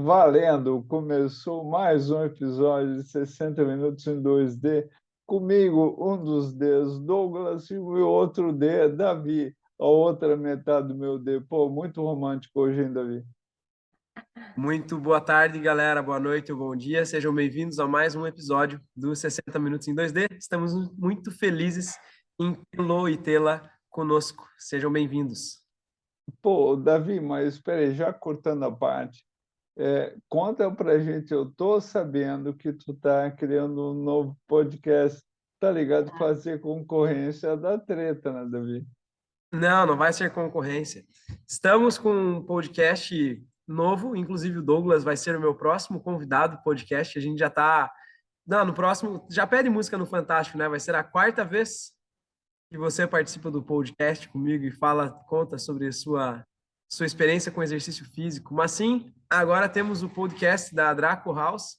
Valendo! Começou mais um episódio de 60 minutos em 2D. Comigo, um dos Ds, Douglas, e o outro D, Davi, a outra metade do meu D. Pô, muito romântico hoje, hein, Davi? Muito boa tarde, galera. Boa noite ou bom dia. Sejam bem-vindos a mais um episódio do 60 Minutos em 2D. Estamos muito felizes em tê-lo e tê-la conosco. Sejam bem-vindos. Pô, Davi, mas espera aí, já cortando a parte, conta pra gente, eu tô sabendo que tu tá criando um novo podcast, tá ligado? Fazer concorrência da treta, né, Davi? Não vai ser concorrência. Estamos com um podcast novo, inclusive o Douglas vai ser o meu próximo convidado do podcast. A gente já tá. Não, no próximo. Já pede música no Fantástico, né? Vai ser a quarta vez que você participa do podcast comigo e conta sobre a sua experiência com exercício físico. Mas sim, agora temos o podcast da Draco House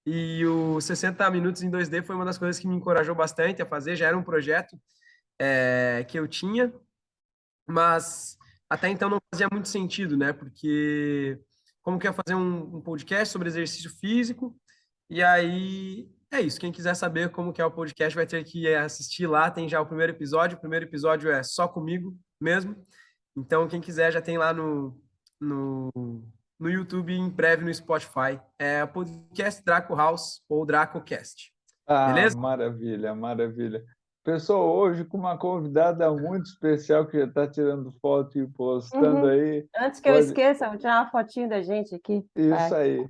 e o 60 Minutos em 2D foi uma das coisas que me encorajou bastante a fazer. Já era um projeto que eu tinha, mas até então não fazia muito sentido, né? Porque como que eu ia fazer um podcast sobre exercício físico? E aí é isso. Quem quiser saber como que é o podcast vai ter que assistir lá. Tem já o primeiro episódio. O primeiro episódio é só comigo mesmo. Então, quem quiser já tem lá no, no YouTube e em breve no Spotify. É o podcast Draco House ou DracoCast. Ah, Beleza? maravilha, maravilha. Pessoal, hoje com uma convidada muito especial que já está tirando foto e postando Uhum. aí. Antes que eu Pode... esqueça, vou tirar uma fotinho da gente aqui. Isso aí.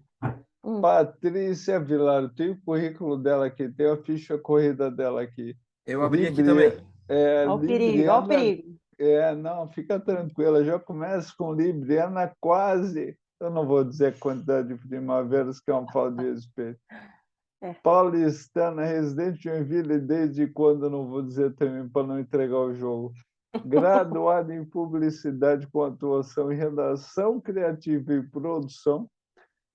Hum. Patrícia Vilar, tem o currículo dela aqui, tem a ficha corrida dela aqui. Eu abri aqui também. Olha o perigo, olha o Libriana, perigo. não, fica tranquila, já começa com Libriana quase, eu não vou dizer a quantidade de primaveras, que é uma falta de respeito. Paulistana, residente de Joinville, desde quando, eu não vou dizer também, para não entregar o jogo. Graduada em publicidade com atuação em redação criativa e produção,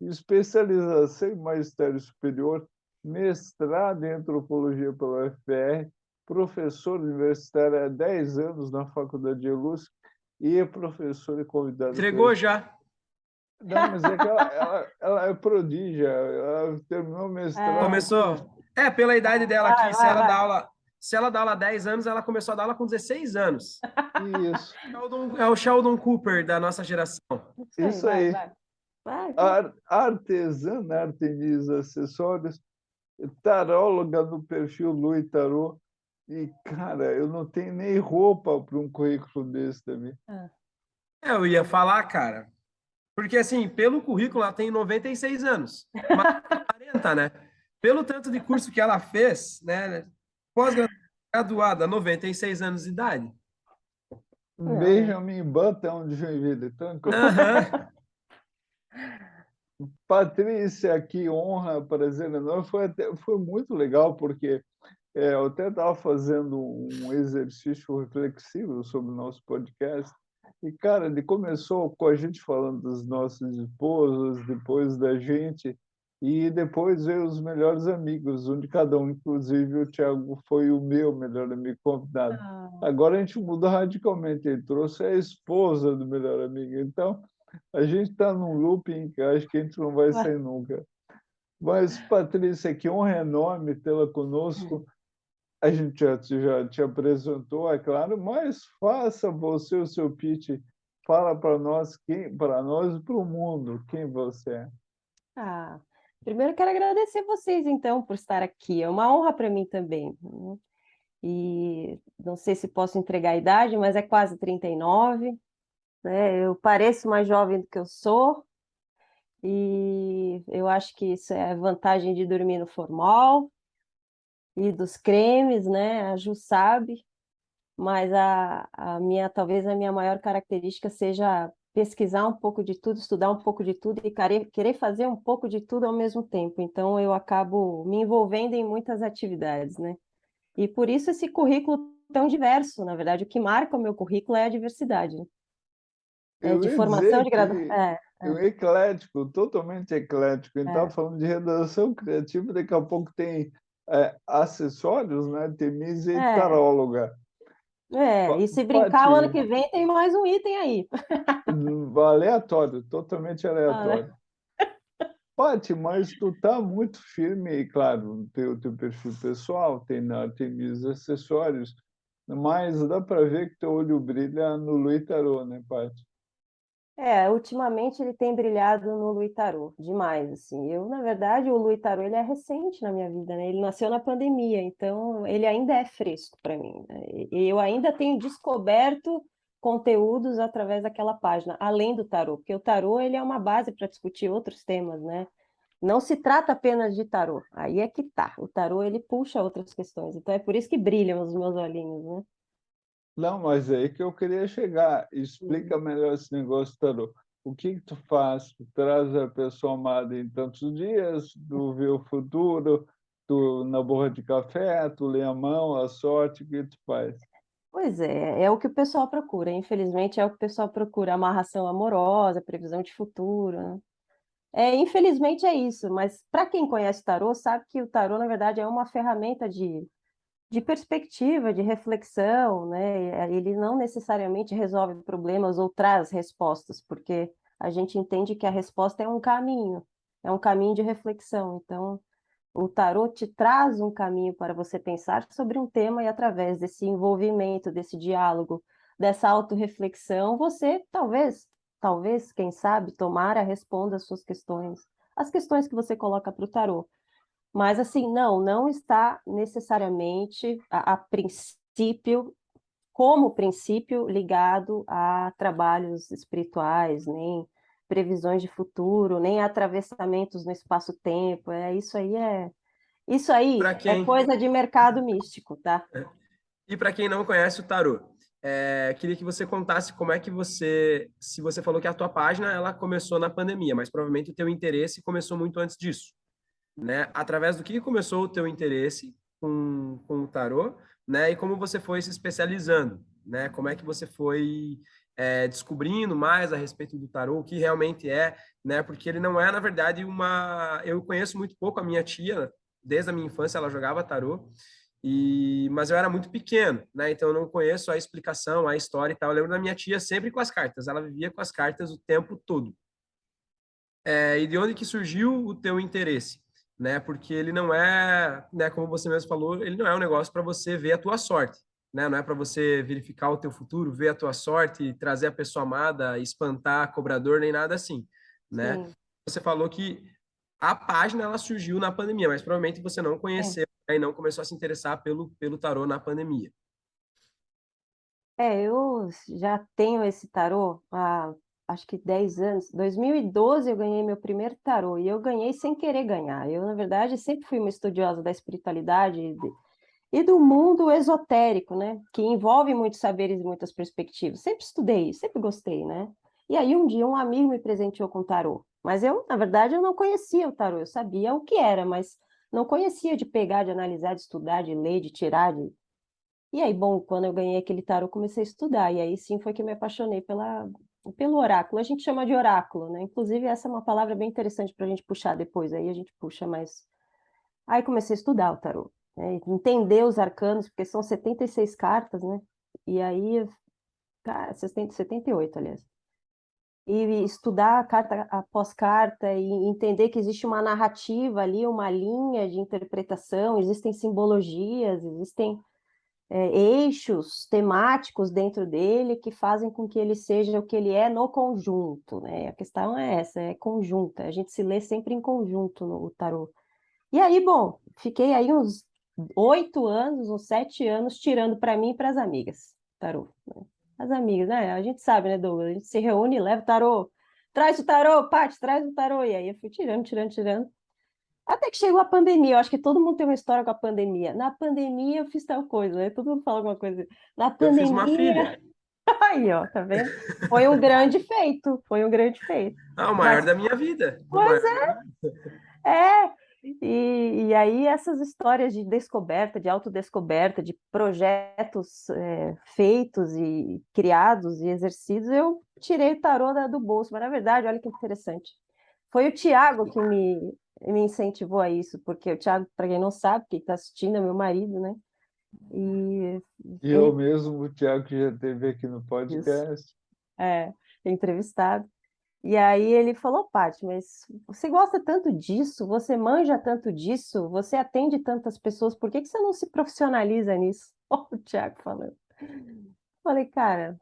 especialização em magistério superior, mestrado em antropologia pela UFR, professor universitário há 10 anos na Faculdade de Luz e professor e convidado. Entregou já. Não, mas é que ela é prodígia, ela terminou o mestrado. Começou. Pela idade dela aqui, vai, se ela vai. dá aula. Se ela dá aula há 10 anos, ela começou a dar aula com 16 anos. Isso. É o Sheldon Cooper da nossa geração. Isso aí. Vai. Artesã Artemisa Acessórios, taróloga no perfil Lui Tarô. E, cara, eu não tenho nem roupa para um currículo desse também. Eu ia falar, cara. Porque, assim, pelo currículo, ela tem 96 anos. Mas 40, né? Pelo tanto de curso que ela fez, né? Pós-graduada, 96 anos de idade. Benjamin Button de Joinville, tranquilo. Aham. Patrícia, que honra, prazer enorme. Foi muito legal, porque eu até estava fazendo um exercício reflexivo sobre o nosso podcast. E, cara, ele começou com a gente falando das nossas esposas, depois da gente, e depois veio os melhores amigos, um de cada um, inclusive o Thiago foi o meu melhor amigo convidado. Agora a gente mudou radicalmente, ele trouxe a esposa do melhor amigo. Então, a gente está num looping que acho que a gente não vai sair nunca. Mas, Patrícia, que honra enorme tê-la conosco. A gente já te apresentou, é claro, mas faça você o seu pitch. Fala para nós e para o mundo, quem você é. Primeiro quero agradecer vocês, então, por estar aqui. É uma honra para mim também. E não sei se posso entregar a idade, mas é quase 39, né? Eu pareço mais jovem do que eu sou. E eu acho que isso é vantagem de dormir no formal e dos cremes, né? A Ju sabe, mas talvez a minha maior característica seja pesquisar um pouco de tudo, estudar um pouco de tudo e querer fazer um pouco de tudo ao mesmo tempo. Então eu acabo me envolvendo em muitas atividades, né? E por isso esse currículo tão diverso, na verdade, o que marca o meu currículo é a diversidade, né? De formação de graduação. Eclético, totalmente eclético. A gente estava falando de redação criativa, daqui a pouco tem acessórios, né? Tem mesa e taróloga. E se brincar, o ano que vem tem mais um item aí. Aleatório, totalmente aleatório. Paty, mas tu tá muito firme, e claro, tem o teu perfil pessoal, tem os acessórios, mas dá para ver que teu olho brilha no Louis Tarot, né, Paty? Ultimamente ele tem brilhado no Louis Tarot, demais, assim. Eu, na verdade, o Louis Tarot, ele é recente na minha vida, né? Ele nasceu na pandemia, então ele ainda é fresco para mim, né? E eu ainda tenho descoberto conteúdos através daquela página, além do tarot, porque o tarot, ele é uma base para discutir outros temas, né? Não se trata apenas de tarot, aí é que tá. O tarot, ele puxa outras questões, então é por isso que brilham os meus olhinhos, né? Não, mas é aí que eu queria chegar. Uhum. Explica melhor esse negócio, Tarô. O que que tu faz? Tu traz a pessoa amada em tantos dias, tu vê o futuro, tu na borra de café, tu lê a mão, a sorte, o que tu faz? Pois é, é o que o pessoal procura. Infelizmente, é o que o pessoal procura: amarração amorosa, previsão de futuro, né? Infelizmente é isso, mas para quem conhece o tarô, sabe que o tarô, na verdade, é uma ferramenta de perspectiva, de reflexão, né? Ele não necessariamente resolve problemas ou traz respostas, porque a gente entende que a resposta é um caminho de reflexão. Então, o tarô te traz um caminho para você pensar sobre um tema e através desse envolvimento, desse diálogo, dessa autorreflexão, você talvez, quem sabe, tomara, responda as suas questões, as questões que você coloca para o tarô. Mas assim, não está necessariamente a princípio, como princípio ligado a trabalhos espirituais, nem previsões de futuro, nem atravessamentos no espaço-tempo. Isso Para aí é quem coisa de mercado místico, tá? E para quem não conhece o tarô, queria que você contasse como é que se você falou que a tua página ela começou na pandemia, mas provavelmente o teu interesse começou muito antes disso, né? Através do que começou o teu interesse com o tarô, né? E como você foi se especializando, né? Como é que você foi descobrindo mais a respeito do tarô, o que realmente é, né? Porque ele não é, na verdade, uma. Eu conheço muito pouco a minha tia, desde a minha infância ela jogava tarô. Mas eu era muito pequeno, né? Então eu não conheço a explicação, a história e tal. Eu lembro da minha tia sempre com as cartas, ela vivia com as cartas o tempo todo. E de onde que surgiu o teu interesse, né? Porque ele não é, né, como você mesmo falou, ele não é um negócio para você ver a tua sorte, né? Não é para você verificar o teu futuro, ver a tua sorte, trazer a pessoa amada, espantar cobrador nem nada assim, né? Sim. Você falou que a página ela surgiu na pandemia, mas provavelmente você não É. conheceu, né, e não começou a se interessar pelo tarô na pandemia. Eu já tenho esse tarô há acho que 10 anos. 2012 eu ganhei meu primeiro tarô e eu ganhei sem querer ganhar. Eu, na verdade, sempre fui uma estudiosa da espiritualidade e do mundo esotérico, né? Que envolve muitos saberes e muitas perspectivas. Sempre estudei, sempre gostei, né? E aí um dia um amigo me presenteou com tarô. Mas eu, na verdade, eu não conhecia o tarô. Eu sabia o que era, mas não conhecia de pegar, de analisar, de estudar, de ler, de tirar, de... E aí, bom, quando eu ganhei aquele tarô, eu comecei a estudar. E aí sim foi que eu me apaixonei pelo oráculo. A gente chama de oráculo, né? Inclusive, essa é uma palavra bem interessante para a gente puxar depois. Aí a gente puxa mais. Aí comecei a estudar o tarô, né? Entender os arcanos, porque são 76 cartas, né? E aí, cara, 78, aliás. E estudar carta após carta e entender que existe uma narrativa ali, uma linha de interpretação, existem simbologias, existem eixos temáticos dentro dele que fazem com que ele seja o que ele é no conjunto, né? A questão é essa, é conjunta. A gente se lê sempre em conjunto no tarô. E aí, bom, fiquei aí uns 8 anos, uns 7 anos, tirando para mim e para as amigas, tarô, né? As amigas, né? A gente sabe, né, Douglas? A gente se reúne e leva o tarô. Traz o tarô, Paty, traz o tarô. E aí eu fui tirando, tirando, tirando. Até que chegou a pandemia. Eu acho que todo mundo tem uma história com a pandemia. Na pandemia eu fiz tal coisa, né? Todo mundo fala alguma coisa. Na Eu fiz uma filha, pandemia, aí, ó, tá vendo? Foi um grande feito, foi um grande feito. o maior Mas, da minha vida, o pois maior da minha é, e aí essas histórias de descoberta, de autodescoberta, de projetos feitos e criados e exercidos, eu tirei o tarô do bolso. Mas, na verdade, olha que interessante. Foi o Tiago que me incentivou a isso, porque o Tiago, para quem não sabe, quem está assistindo, é meu marido, né? E E eu ele, mesmo, o Tiago, que já esteve aqui no isso, podcast. é, entrevistado. E aí ele falou, Paty, mas você gosta tanto disso, você manja tanto disso, você atende tantas pessoas, por que que você não se profissionaliza nisso? Ó, o Thiago falando. Falei, cara,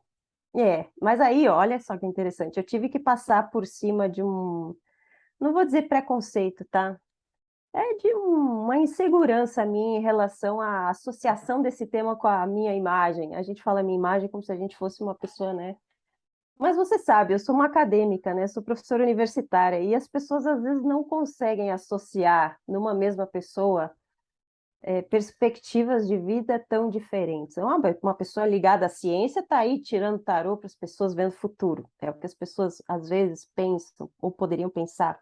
mas aí, ó, olha só que interessante, eu tive que passar por cima de não vou dizer preconceito, tá? É de uma insegurança minha em relação à associação desse tema com a minha imagem. A gente fala minha imagem como se a gente fosse uma pessoa, né? Mas você sabe, eu sou uma acadêmica, né? Sou professora universitária e as pessoas às vezes não conseguem associar numa mesma pessoa perspectivas de vida tão diferentes. Uma pessoa ligada à ciência está aí tirando tarô para as pessoas vendo o futuro. É o que as pessoas às vezes pensam ou poderiam pensar.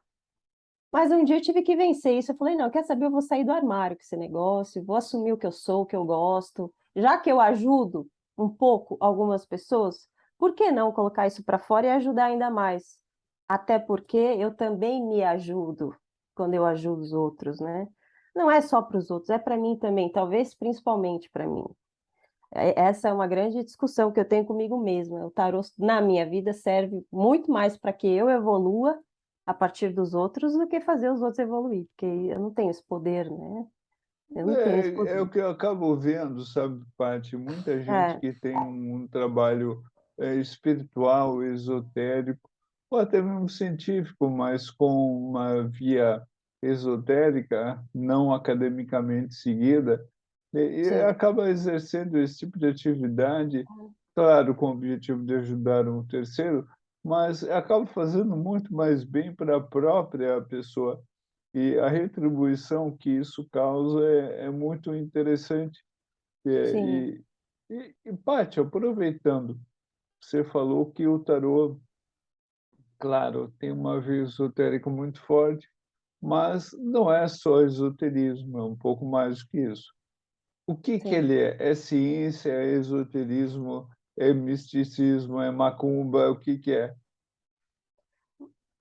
Mas um dia eu tive que vencer isso. Eu falei, não, quer saber? Eu vou sair do armário com esse negócio, vou assumir o que eu sou, o que eu gosto. Já que eu ajudo um pouco algumas pessoas, por que não colocar isso para fora e ajudar ainda mais? Até porque eu também me ajudo quando eu ajudo os outros, né? Não é só para os outros, é para mim também, talvez principalmente para mim. Essa é uma grande discussão que eu tenho comigo mesma. O tarô, na minha vida, serve muito mais para que eu evolua a partir dos outros do que fazer os outros evoluir, porque eu não tenho esse poder, né? Eu não tenho esse É poder. o que eu acabo vendo, sabe, Paty? Muita gente É, que tem um trabalho espiritual, esotérico, ou até mesmo científico, mas com uma via esotérica, não academicamente seguida, e sim, acaba exercendo esse tipo de atividade, claro, com o objetivo de ajudar um terceiro, mas acaba fazendo muito mais bem para a própria pessoa. E a retribuição que isso causa é muito interessante. sim. Paty, aproveitando, você falou que o tarô, claro, tem uma veia esotérica muito forte, mas não é só esoterismo, é um pouco mais do que isso. O que que Sim. ele é? É ciência, é esoterismo, é misticismo, é macumba, o que que é?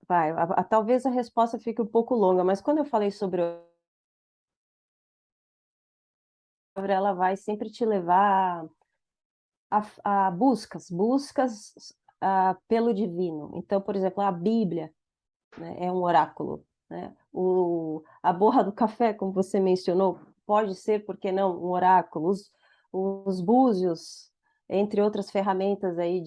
Vai, talvez a resposta fique um pouco longa, mas quando eu falei sobre ela vai sempre te levar a buscas pelo divino. Então, por exemplo, a Bíblia, né, é um oráculo, né? A borra do café, como você mencionou, pode ser, por que não, um oráculo. Os búzios, entre outras ferramentas aí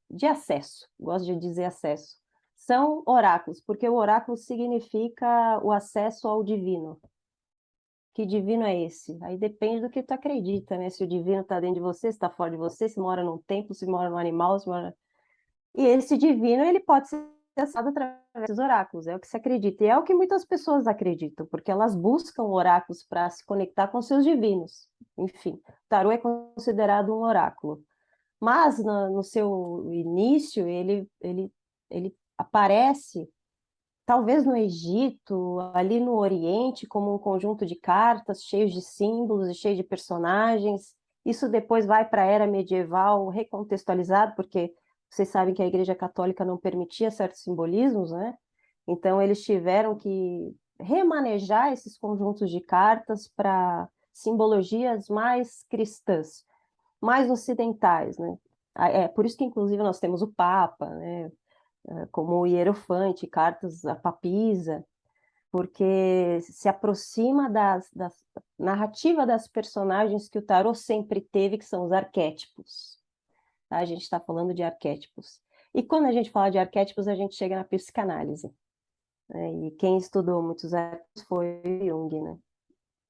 de acesso, gosto de dizer acesso, são oráculos, porque o oráculo significa o acesso ao divino. Que divino é esse? Aí depende do que tu acredita, né? Se o divino está dentro de você, se está fora de você, se mora num templo, se mora num animal, se mora... E esse divino, ele pode ser acessado através dos oráculos, é o que se acredita. E é o que muitas pessoas acreditam, porque elas buscam oráculos para se conectar com seus divinos. Enfim, tarô é considerado um oráculo. Mas no seu início, ele aparece talvez no Egito, ali no Oriente, como um conjunto de cartas cheios de símbolos e cheios de personagens. Isso depois vai para a era medieval recontextualizado, porque vocês sabem que a Igreja Católica não permitia certos simbolismos, né? Então eles tiveram que remanejar esses conjuntos de cartas para simbologias mais cristãs, mais ocidentais, né? É por isso que, inclusive, nós temos o Papa, né? Como o Hierofante, cartas a Papisa, porque se aproxima da narrativa das personagens que o tarot sempre teve, que são os arquétipos. Tá? A gente está falando de arquétipos. E quando a gente fala de arquétipos, a gente chega na psicanálise, né? E quem estudou muitos arquétipos foi Jung, né?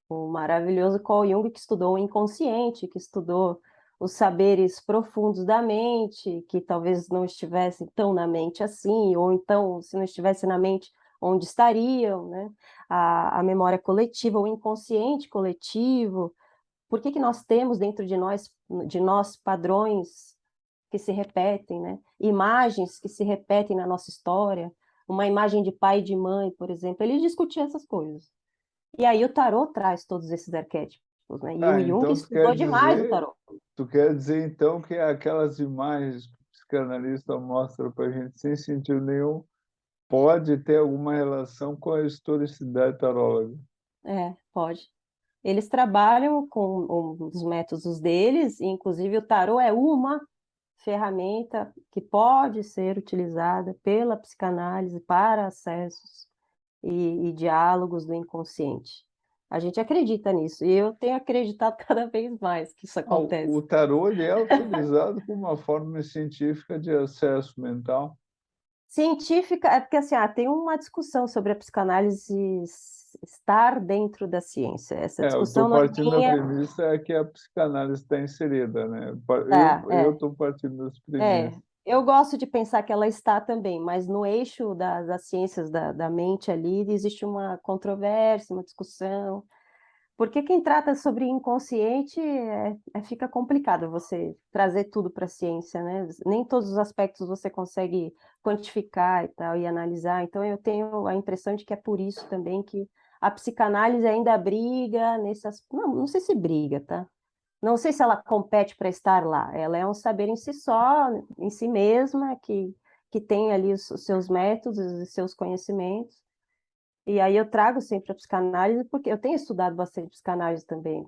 O maravilhoso Carl Jung, que estudou o inconsciente, que estudou os saberes profundos da mente, que talvez não estivessem tão na mente assim, ou então, se não estivesse na mente, onde estariam, né? A memória coletiva, o inconsciente coletivo. Por que que nós temos dentro de nós padrões que se repetem, né? Imagens que se repetem na nossa história. Uma imagem de pai e de mãe, por exemplo. Ele discutia essas coisas. E aí o tarô traz todos esses arquétipos, né? E o Ah, Jung então estudou demais o tarô. tu quer dizer então que aquelas imagens que o psicanalista mostra para a gente sem sentido nenhum pode ter alguma relação com a historicidade taróloga. Pode. Eles trabalham com os métodos deles, e inclusive o tarô é uma ferramenta que pode ser utilizada pela psicanálise para acessos e diálogos do inconsciente. A gente acredita nisso, e eu tenho acreditado cada vez mais que isso acontece. O tarô ele é utilizado como uma forma científica de acesso mental. Científica, é porque assim, tem uma discussão sobre a psicanálise estar dentro da ciência. Essa Eu discussão estou não é partindo da minha. premissa que a psicanálise está inserida, né? Tá, Eu estou partindo das premissas. eu gosto de pensar que ela está também, mas no eixo das ciências da mente ali existe uma controvérsia, uma discussão, porque quem trata sobre inconsciente fica complicado você trazer tudo para a ciência, né? Nem todos os aspectos você consegue quantificar e tal, e analisar, então eu tenho a impressão de que é por isso também que a psicanálise ainda briga nessas... Não sei se briga, tá? Não sei se ela compete para estar lá. Ela é um saber em si só, em si mesma, que tem ali os seus métodos e seus conhecimentos. E aí eu trago sempre a psicanálise, porque eu tenho estudado bastante psicanálise também,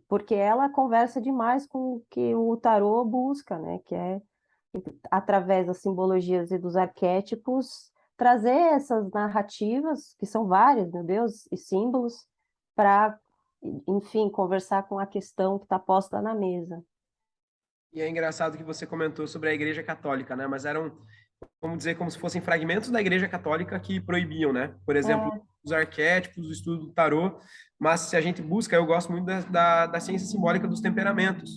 porque ela conversa demais com o que o tarô busca, né? Que é, através das simbologias e dos arquétipos, trazer essas narrativas, que são várias, meu Deus, e símbolos, para, enfim, conversar com a questão que está posta na mesa. E é engraçado que você comentou sobre a Igreja Católica, né? Mas eram, vamos dizer, como se fossem fragmentos da Igreja Católica que proibiam, né? Por exemplo, É, os arquétipos, o estudo do tarô. Mas se a gente busca, eu gosto muito da ciência simbólica dos temperamentos.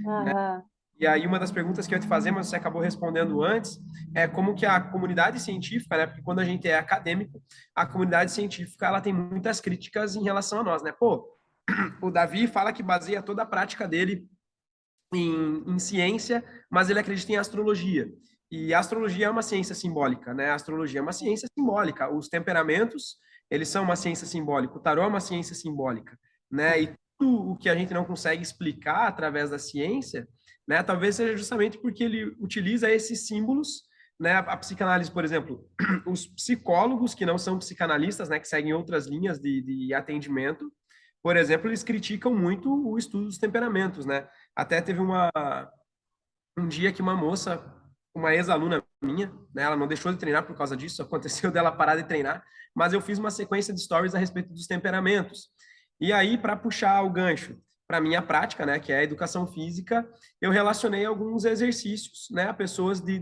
aham, E aí uma das perguntas que eu ia te fazer, mas você acabou respondendo antes, é como que a comunidade científica, né? Porque quando a gente é acadêmico, a comunidade científica ela tem muitas críticas em relação a nós, né? Pô, o Davi fala que baseia toda a prática dele em ciência, mas ele acredita em astrologia. E a astrologia é uma ciência simbólica, né? A astrologia é uma ciência simbólica. Os temperamentos, eles são uma ciência simbólica. O tarô é uma ciência simbólica, né? E tudo o que a gente não consegue explicar através da ciência, né? Talvez seja justamente porque ele utiliza esses símbolos, né? A psicanálise, por exemplo, os psicólogos que não são psicanalistas, né? Que seguem outras linhas de atendimento, por exemplo, eles criticam muito o estudo dos temperamentos, né? Até teve um dia que uma moça, uma ex-aluna minha, né, ela não deixou de treinar por causa disso, aconteceu dela parar de treinar, mas eu fiz uma sequência de stories a respeito dos temperamentos. E aí, para puxar o gancho para minha prática, né, que é a educação física, eu relacionei alguns exercícios, né, a pessoas de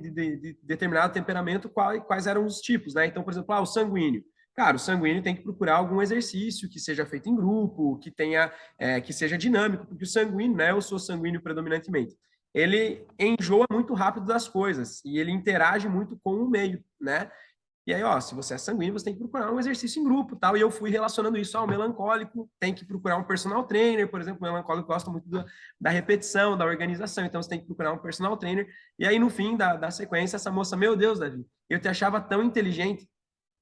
determinado temperamento, quais eram os tipos, né? Então, por exemplo, o sanguíneo. Cara, o sanguíneo tem que procurar algum exercício que seja feito em grupo, que tenha, que seja dinâmico, porque o sanguíneo, né, eu sou sanguíneo predominantemente, ele enjoa muito rápido das coisas e ele interage muito com o meio, né? E aí, ó, se você é sanguíneo, você tem que procurar um exercício em grupo, tal. E eu fui relacionando isso ao melancólico, tem que procurar um personal trainer, por exemplo, o melancólico gosta muito da repetição, da organização, então você tem que procurar um personal trainer. E aí, no fim da sequência, essa moça, meu Deus, Davi, eu te achava tão inteligente.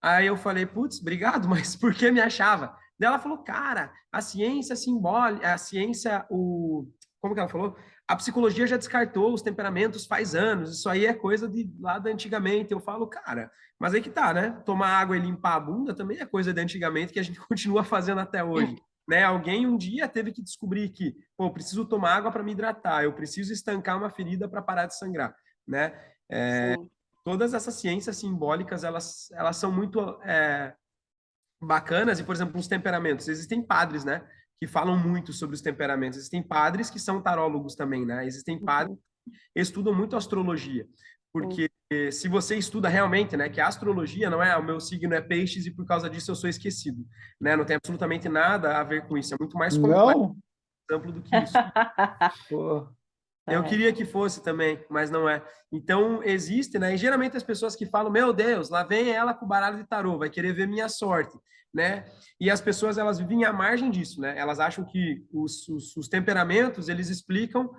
Aí eu falei, putz, obrigado, mas por que me achava? Daí ela falou, cara, a ciência simbólica, a ciência, como que ela falou? A psicologia já descartou os temperamentos faz anos, isso aí é coisa de lá da antigamente. Eu falo, cara, mas aí que tá, né? Tomar água e limpar a bunda também é coisa de antigamente que a gente continua fazendo até hoje. Né? Alguém um dia teve que descobrir que, pô, eu preciso tomar água para me hidratar, eu preciso estancar uma ferida para parar de sangrar, né? sim. Todas essas ciências simbólicas, elas são muito bacanas, e, por exemplo, os temperamentos. Existem padres, né, que falam muito sobre os temperamentos. Existem padres que são tarólogos também, né? Existem padres Uhum, que estudam muito astrologia. sim. Porque se você estuda realmente, né, que a astrologia não é o meu signo é peixes e por causa disso eu sou esquecido, né? Não tem absolutamente nada a ver com isso. É muito mais complexo, Não? amplo do que isso. Pô, Eu É. queria que fosse também, mas não é. Então, existe, né? E geralmente as pessoas que falam, meu Deus, lá vem ela com o baralho de tarô, vai querer ver minha sorte, né? E as pessoas, elas vivem à margem disso, né? Elas acham que os temperamentos, eles explicam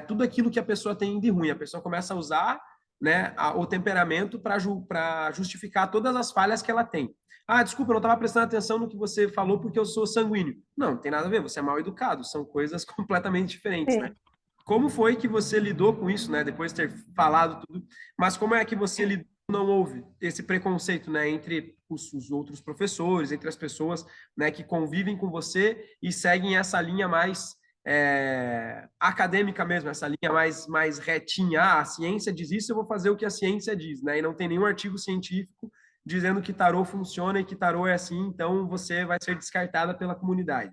tudo aquilo que a pessoa tem de ruim. A pessoa começa a usar, né, o temperamento para justificar todas as falhas que ela tem. Ah, desculpa, eu não estava prestando atenção no que você falou porque eu sou sanguíneo. Não, não tem nada a ver, você é mal educado, são coisas completamente diferentes, né? Sim. Como foi que você lidou com isso, né? Depois de ter falado tudo, mas como é que você lidou? Não houve esse preconceito, né, entre os outros professores, entre as pessoas, né, que convivem com você e seguem essa linha mais acadêmica mesmo, essa linha mais retinha. Ah, a ciência diz isso, eu vou fazer o que a ciência diz, né? E não tem nenhum artigo científico dizendo que tarô funciona e que tarô é assim, então você vai ser descartada pela comunidade.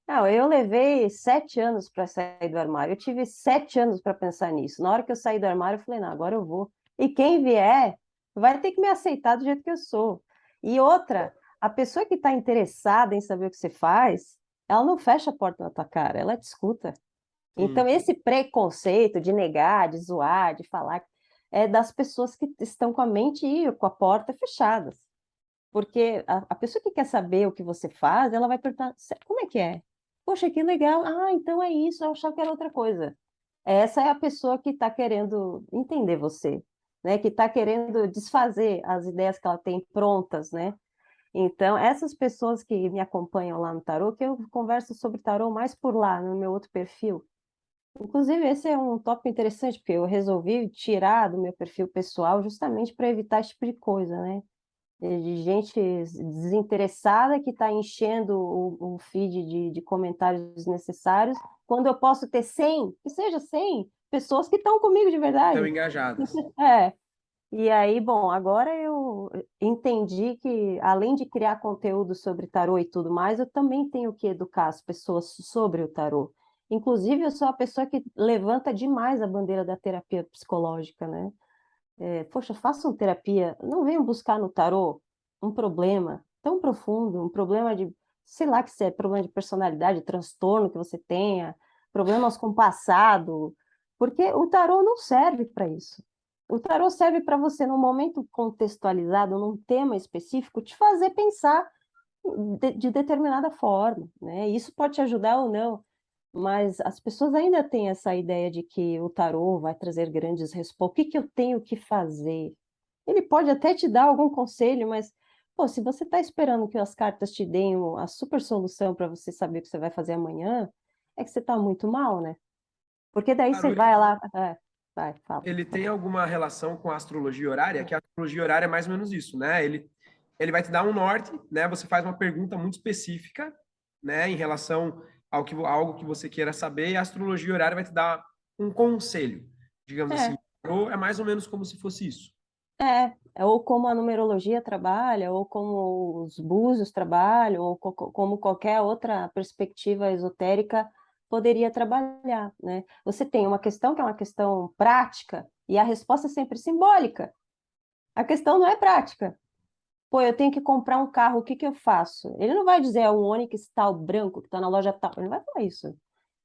Não, eu levei 7 anos para sair do armário. Eu tive 7 anos para pensar nisso. Na hora que eu saí do armário, eu falei, não, agora eu vou. E quem vier vai ter que me aceitar do jeito que eu sou. E outra, a pessoa que está interessada em saber o que você faz, ela não fecha a porta na tua cara, ela te escuta. Sim. Então, esse preconceito de negar, de zoar, de falar, é das pessoas que estão com a mente e com a porta fechadas. Porque a pessoa que quer saber o que você faz, ela vai perguntar, como é que é? Poxa, que legal. Ah, então é isso, eu achava que era outra coisa. Essa é a pessoa que está querendo entender você, né? Que está querendo desfazer as ideias que ela tem prontas, né? Então, essas pessoas que me acompanham lá no tarô, que eu converso sobre tarô mais por lá, no meu outro perfil. Inclusive, esse é um tópico interessante, porque eu resolvi tirar do meu perfil pessoal justamente para evitar esse tipo de coisa, né? De gente desinteressada que está enchendo o feed de comentários desnecessários, quando eu posso ter 100, que seja 100 pessoas que estão comigo de Estão verdade. engajadas. É. E aí, bom, agora eu entendi que, além de criar conteúdo sobre tarô e tudo mais, eu também tenho que educar as pessoas sobre o tarô. Inclusive, eu sou a pessoa que levanta demais a bandeira da terapia psicológica, né? Poxa, façam terapia, não venham buscar no tarô um problema tão profundo, um problema de, sei lá, que se é problema de personalidade, transtorno que você tenha, problemas com o passado, porque o tarô não serve para isso. O tarô serve para você, num momento contextualizado, num tema específico, te fazer pensar de determinada forma, né? Isso pode te ajudar ou não, mas as pessoas ainda têm essa ideia de que o tarô vai trazer grandes respostas. O que que eu tenho que fazer? Ele pode até te dar algum conselho, mas, pô, se você está esperando que as cartas te deem a super solução para você saber o que você vai fazer amanhã, é que você está muito mal, né? Porque daí você Tarô, vai lá. Vai, fala. ele tem alguma relação com a astrologia horária? Que a astrologia horária é mais ou menos isso, né? Ele vai te dar um norte, né? Você faz uma pergunta muito específica, né? Em relação a algo que você queira saber, e a astrologia horária vai te dar um conselho, digamos assim. É, Ou é mais ou menos como se fosse isso. ou como a numerologia trabalha, ou como os búzios trabalham, ou como qualquer outra perspectiva esotérica poderia trabalhar, né? Você tem uma questão que é uma questão prática, e a resposta é sempre simbólica. A questão não é prática. Pô, eu tenho que comprar um carro, o que que eu faço? Ele não vai dizer é um Onix tal branco que está na loja tal. Ele não vai falar isso.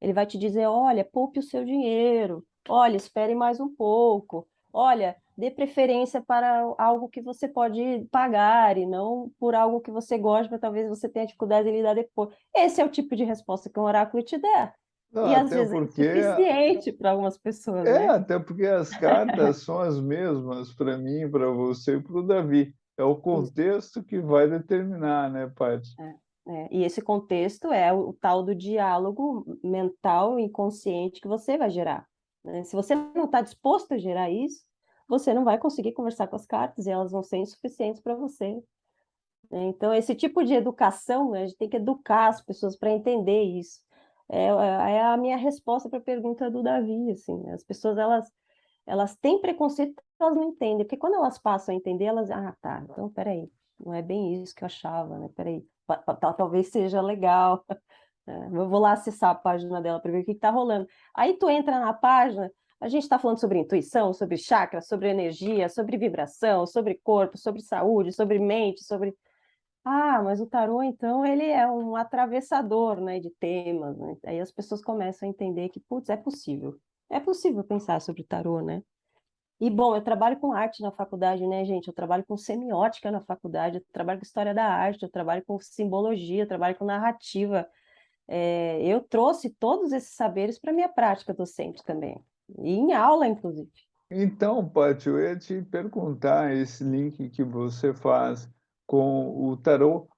Ele vai te dizer, olha, poupe o seu dinheiro. Olha, espere mais um pouco. Olha, dê preferência para algo que você pode pagar e não por algo que você gosta, mas talvez você tenha dificuldade em lidar depois. Esse é o tipo de resposta que um oráculo te dá. Não, E às até vezes é porque suficiente para algumas pessoas, né? até porque as cartas são as mesmas para mim, para você e para o Davi. É o Isso. contexto que vai determinar, né, Paty? E esse contexto é o tal do diálogo mental inconsciente que você vai gerar, né? Se você não está disposto a gerar isso, você não vai conseguir conversar com as cartas e elas vão ser insuficientes para você, né? Então, esse tipo de educação, né, a gente tem que educar as pessoas para entender isso. É a minha resposta para a pergunta do Davi, assim, as pessoas, elas têm preconceito porque elas não entendem, porque quando elas passam a entender, elas, tá, então, peraí, não é bem isso que eu achava, né, peraí, talvez seja legal, eu vou lá acessar a página dela para ver o que está rolando. Aí tu entra na página, a gente está falando sobre intuição, sobre chakra, sobre energia, sobre vibração, sobre corpo, sobre saúde, sobre mente, sobre... Ah, mas o tarô, então, ele é um atravessador, né, de temas, né? Aí as pessoas começam a entender que, putz, é possível. É possível pensar sobre o tarô, né? E, bom, eu trabalho com arte na faculdade, né, gente? Eu trabalho com semiótica na faculdade, eu trabalho com história da arte, eu trabalho com simbologia, eu trabalho com narrativa. Eu trouxe todos esses saberes para a minha prática docente também, e em aula, inclusive. Então, Paty, eu ia te perguntar esse link que você faz com o tarô,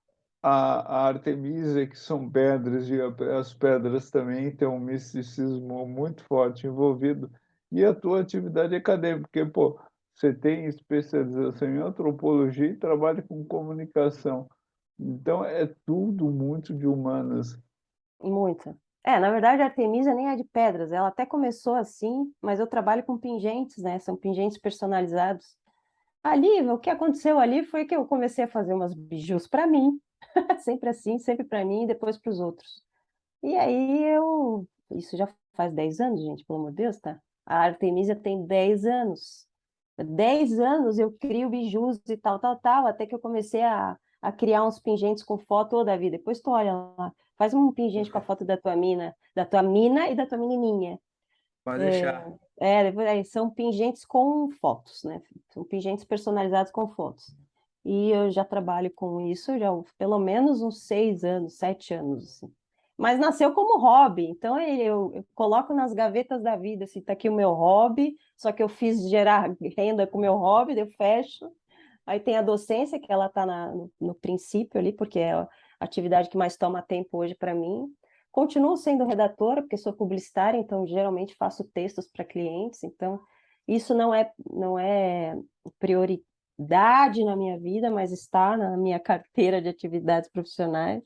a Artemisia, que são pedras, e as pedras também têm um misticismo muito forte envolvido, e a tua atividade acadêmica, porque, pô, você tem especialização em antropologia e trabalha com comunicação. Então, é tudo muito de humanas. Muita. Na verdade, a Artemisia nem é de pedras, ela até começou assim, mas eu trabalho com pingentes, né? São pingentes personalizados. Ali, o que aconteceu ali foi que eu comecei a fazer umas bijus para mim, sempre assim, sempre para mim e depois para os outros. E aí isso já faz 10 anos, gente, pelo amor de Deus, tá? A Artemisia tem 10 anos. 10 anos eu crio bijus e tal, tal, tal, até que eu comecei a criar uns pingentes com foto toda a vida. Depois tu olha lá, faz um pingente com a foto da tua mina e da tua menininha. Pode deixar. Depois, são pingentes com fotos, né? São pingentes personalizados com fotos. E eu já trabalho com isso já há pelo menos uns 6 anos, 7 anos, assim. Mas nasceu como hobby, então eu coloco nas gavetas da vida, assim, tá aqui o meu hobby, só que eu fiz gerar renda com o meu hobby, daí eu fecho. Aí tem a docência, que ela está no princípio ali, porque é a atividade que mais toma tempo hoje para mim. Continuo sendo redatora, porque sou publicitária, então geralmente faço textos para clientes, então isso não é prioridade na minha vida, mas está na minha carteira de atividades profissionais.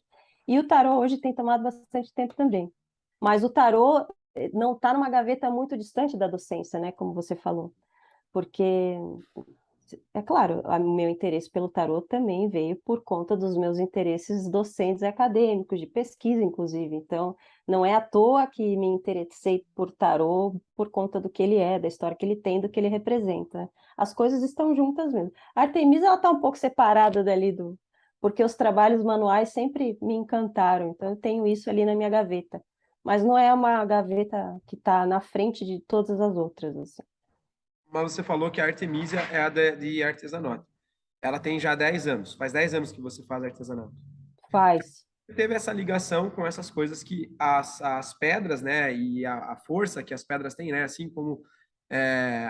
E o tarô hoje tem tomado bastante tempo também. Mas o tarô não está numa gaveta muito distante da docência, né, como você falou, porque é claro, o meu interesse pelo tarô também veio por conta dos meus interesses docentes e acadêmicos, de pesquisa, inclusive. Então, não é à toa que me interessei por tarô por conta do que ele é, da história que ele tem, do que ele representa. As coisas estão juntas mesmo. A Artemisa, ela está um pouco separada dali porque os trabalhos manuais sempre me encantaram. Então, eu tenho isso ali na minha gaveta. Mas não é uma gaveta que está na frente de todas as outras, assim. Mas você falou que a Artemisia é a de artesanato. Ela tem já 10 anos. Faz 10 anos que você faz artesanato. Faz. Teve essa ligação com essas coisas que as pedras, né, e a força que as pedras têm, né, assim como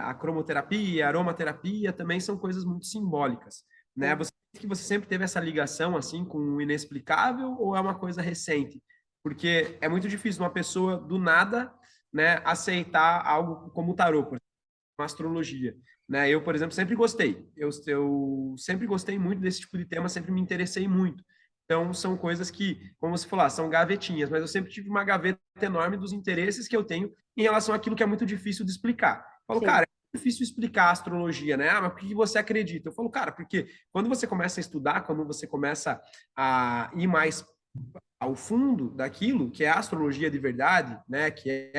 a cromoterapia, a aromaterapia, também são coisas muito simbólicas, né? Você que você sempre teve essa ligação assim com o inexplicável ou é uma coisa recente? Porque é muito difícil uma pessoa do nada, né, aceitar algo como o tarô, por exemplo, uma astrologia, né? Eu, por exemplo, sempre gostei. Eu sempre gostei muito desse tipo de tema, sempre me interessei muito. Então, são coisas que, como você falou, são gavetinhas, mas eu sempre tive uma gaveta enorme dos interesses que eu tenho em relação àquilo que é muito difícil de explicar. Eu falo, Sim. cara, é difícil explicar a astrologia, né? Ah, mas por que você acredita? Eu falo, cara, porque quando você começa a estudar, quando você começa a ir mais ao fundo daquilo, que é a astrologia de verdade, né? Que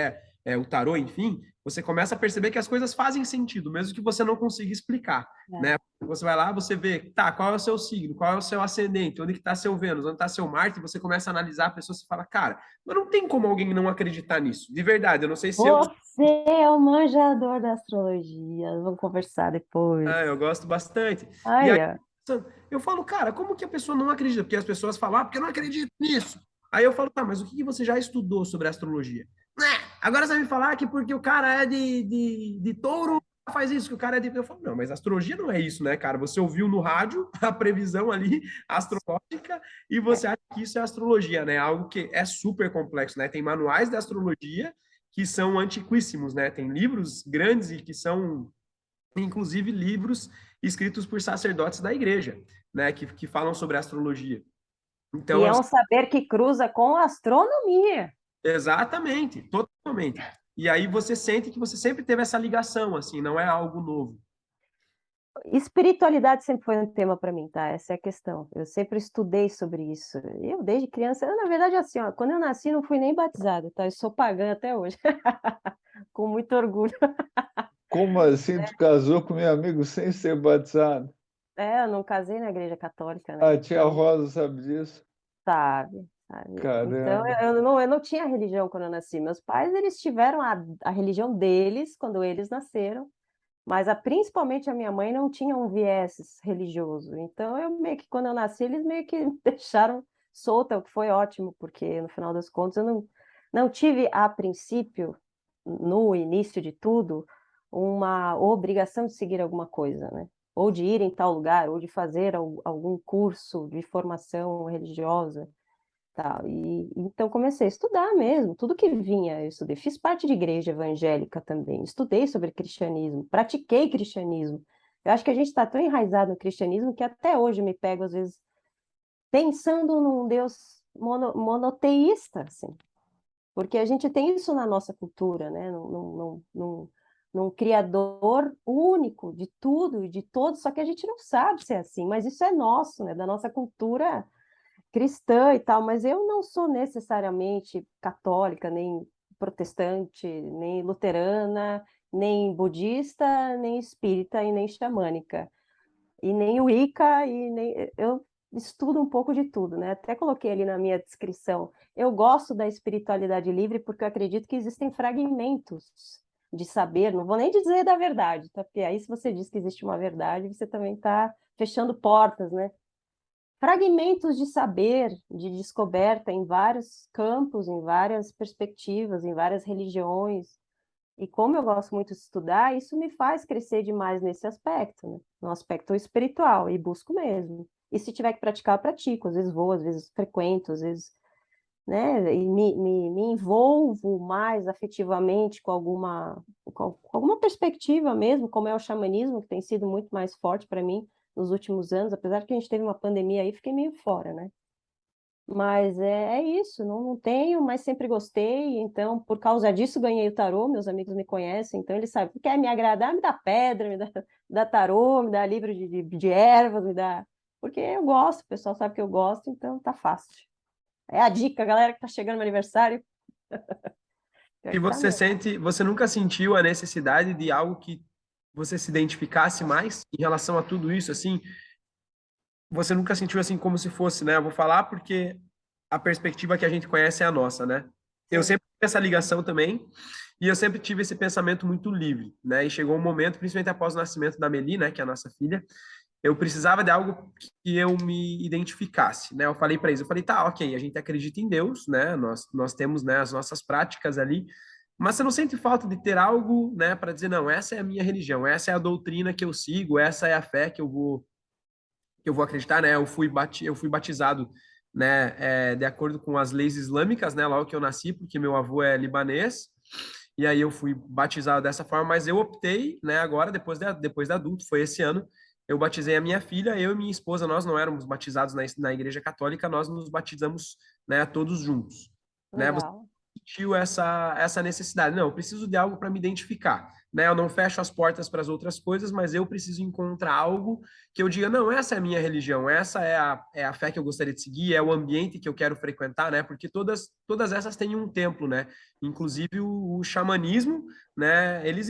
o tarô, enfim, você começa a perceber que as coisas fazem sentido, mesmo que você não consiga explicar, né? Você vai lá, você vê, tá, qual é o seu signo, qual é o seu ascendente, onde que está seu Vênus, onde está seu Marte, e você começa a analisar a pessoa e fala, cara, mas não tem como alguém não acreditar nisso, de verdade, eu não sei se eu... Você é o manjador da astrologia. Vamos conversar depois. Eu gosto bastante. E aí, Aí, ó. eu falo, cara, como que a pessoa não acredita? Porque as pessoas falam, porque eu não acredito nisso. Aí eu falo, tá, mas o que você já estudou sobre astrologia? Agora você vai me falar que porque o cara é de touro, faz isso, que o cara é de... Eu falo, não, mas astrologia não é isso, né, cara? Você ouviu no rádio a previsão ali astrológica e você acha que isso é astrologia, né? Algo que é super complexo, né? Tem manuais de astrologia que são antiquíssimos, né? Tem livros grandes e que são, inclusive, livros escritos por sacerdotes da igreja, né? Que falam sobre astrologia. E Então, é um saber que cruza com a astronomia. exatamente, totalmente. E aí você sente que você sempre teve essa ligação, assim, não é algo novo. Espiritualidade sempre foi um tema para mim, tá? Essa é a questão. Eu sempre estudei sobre isso. Eu, desde criança, na verdade, assim, ó, quando eu nasci, não fui nem batizada, tá? Eu sou pagã até hoje. Com muito orgulho. Como assim tu casou com meu amigo sem ser batizado? Eu não casei na igreja católica, A né? tia Então, Rosa sabe disso? sabe. Então, Caramba. eu não tinha religião quando eu nasci. Meus pais, eles tiveram a religião deles quando eles nasceram, mas principalmente a minha mãe não tinha um viés religioso. Então, eu meio que, quando eu nasci, eles meio que deixaram solta, o que foi ótimo, porque no final das contas eu não tive, a princípio, no início de tudo, uma obrigação de seguir alguma coisa, né? Ou de ir em tal lugar, ou de fazer algum curso de formação religiosa, tal. E então comecei a estudar mesmo, tudo que vinha, eu estudei. Fiz parte de igreja evangélica também, estudei sobre cristianismo, pratiquei cristianismo. Eu acho que a gente está tão enraizado no cristianismo que até hoje eu me pego, às vezes, pensando num Deus monoteísta, assim, porque a gente tem isso na nossa cultura, né? Num criador único de tudo e de todos, só que a gente não sabe se é assim, mas isso é nosso, né? Da nossa cultura cristã e tal, mas eu não sou necessariamente católica, nem protestante, nem luterana, nem budista, nem espírita e nem xamânica, e nem Wicca, e nem eu estudo um pouco de tudo, né? Até coloquei ali na minha descrição. Eu gosto da espiritualidade livre porque eu acredito que existem fragmentos de saber, não vou nem dizer da verdade, tá? Porque aí se você diz que existe uma verdade, você também está fechando portas, né? Fragmentos de saber, de descoberta em vários campos, em várias perspectivas, em várias religiões. E como eu gosto muito de estudar, isso me faz crescer demais nesse aspecto, né? No aspecto espiritual, e busco mesmo. E se tiver que praticar, eu pratico. Às vezes vou, às vezes frequento, às vezes, né? E me envolvo mais afetivamente com alguma perspectiva mesmo, como é o xamanismo, que tem sido muito mais forte para mim nos últimos anos, apesar que a gente teve uma pandemia aí, fiquei meio fora, né? Mas é isso, não tenho, mas sempre gostei, então por causa disso ganhei o tarô, meus amigos me conhecem, então eles sabem, quer me agradar, me dá pedra, me dá tarô, me dá livro de ervas, me dá... Porque eu gosto, o pessoal sabe que eu gosto, então tá fácil. É a dica, galera que tá chegando no aniversário, pior E que tá você mesmo. sente, você nunca sentiu a necessidade de algo que você se identificasse mais em relação a tudo isso, assim? Você nunca sentiu assim como se fosse, né? Eu vou falar porque a perspectiva que a gente conhece é a nossa, né? Eu Sim, sempre tive essa ligação também, e eu sempre tive esse pensamento muito livre, né? E chegou um momento, principalmente após o nascimento da Meli, né, que é a nossa filha, eu precisava de algo que eu me identificasse, né? Eu falei para eles, eu falei, tá, ok, a gente acredita em Deus, né? Nós temos, né, as nossas práticas ali, mas você não sente falta de ter algo, né, para dizer, não, essa é a minha religião, essa é a doutrina que eu sigo, essa é a fé que eu vou acreditar, né? Eu fui batizado, né, de acordo com as leis islâmicas, né, logo que eu nasci, porque meu avô é libanês. E aí eu fui batizado dessa forma, mas eu optei, né, agora depois de adulto, foi esse ano, eu batizei a minha filha, eu e minha esposa, nós não éramos batizados na igreja católica, nós nos batizamos, né, todos juntos, né? legal. Sentiu essa necessidade. Não, eu preciso de algo para me identificar, né? Eu não fecho as portas para as outras coisas, mas eu preciso encontrar algo que eu diga, não, essa é a minha religião, essa é a fé que eu gostaria de seguir, é o ambiente que eu quero frequentar, né? Porque todas essas têm um templo, né? Inclusive o xamanismo, né? Eles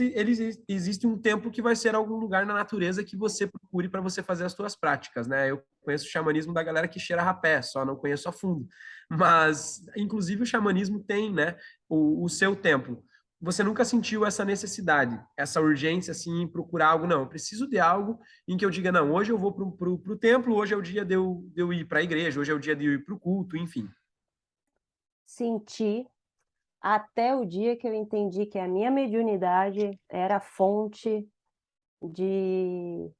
existe um templo que vai ser algum lugar na natureza que você procure para você fazer as suas práticas, né? Eu conheço o xamanismo da galera que cheira rapé, só não conheço a fundo. Mas, inclusive, o xamanismo tem, né, o seu templo. Você nunca sentiu essa necessidade, essa urgência, assim, em procurar algo? Não, eu preciso de algo em que eu diga, não, hoje eu vou para o templo, hoje é o dia de eu ir para a igreja, hoje é o dia de eu ir para o culto, enfim. Senti até o dia que eu entendi que a minha mediunidade era a fonte de